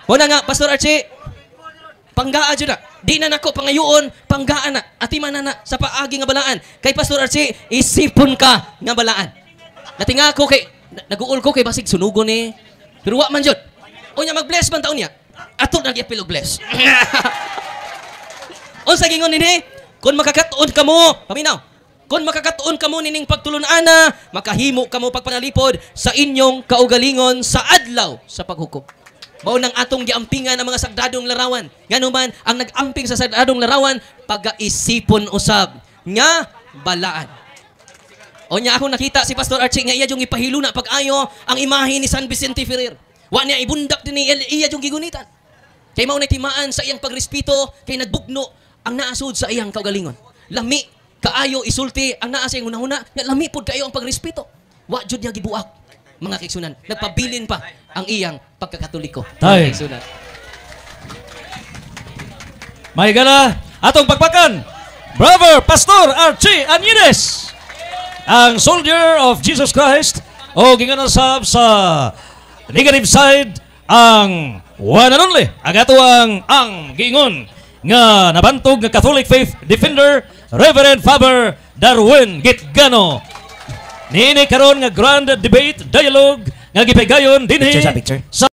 Muna nga, Pastor Archie, panggaa jud na. Di na nako pangayoon, panggaan na. Atiman na sa paagi nga balaan. Kay Pastor Archie, isipon ka nga balaan. Natinga ko kay, naguol ko kay basig sunugon ni. Pero wa man jud. Unya mag-bless man taon niya. Ato na gyapilog bless. Unsa gingon nini? Kung makakatuon kamo, paminaw. Kung makakatuon kamo nining pagtulon-ana, makahimo kamo pagpanalipod sa inyong kaugalingon sa adlaw sa paghukom. Mao nang atong giampingan ang mga sagradong larawan. Nganuman ang nag-amping sa sagradong larawan pagaisipon usab nga balaan. O nya ako nakita si Pastor Archie nga iya jung ipahiluna pag-ayo ang imahe ni San Vicente Ferrer. Wa niya ibundak dinhi iya jung gigunitan. Kay mao na timaan sa iyang pagrespeto kay nagbugno ang naasud sa iyang kaugalingon. Lami kaayo isulti ang naa sa iyang hunahuna, nga lami pod kayo ang pagrespeto. Wa jud niya gibuak, mga kaigsunan. Nagpabilin pa ang iyang pagkakatoliko. Tay. Kaigsunan. May gala, atong pagpakan, Brother Pastor Archie Anyides, ang soldier of Jesus Christ, o ginganasab sa negative side, ang one and only, ang atuang ang giingon, nga nabantog nga Catholic Faith Defender, Reverend Father Darwin Gitgano. Nini karon nga grand debate dialogue nga gipigayon dinhi sa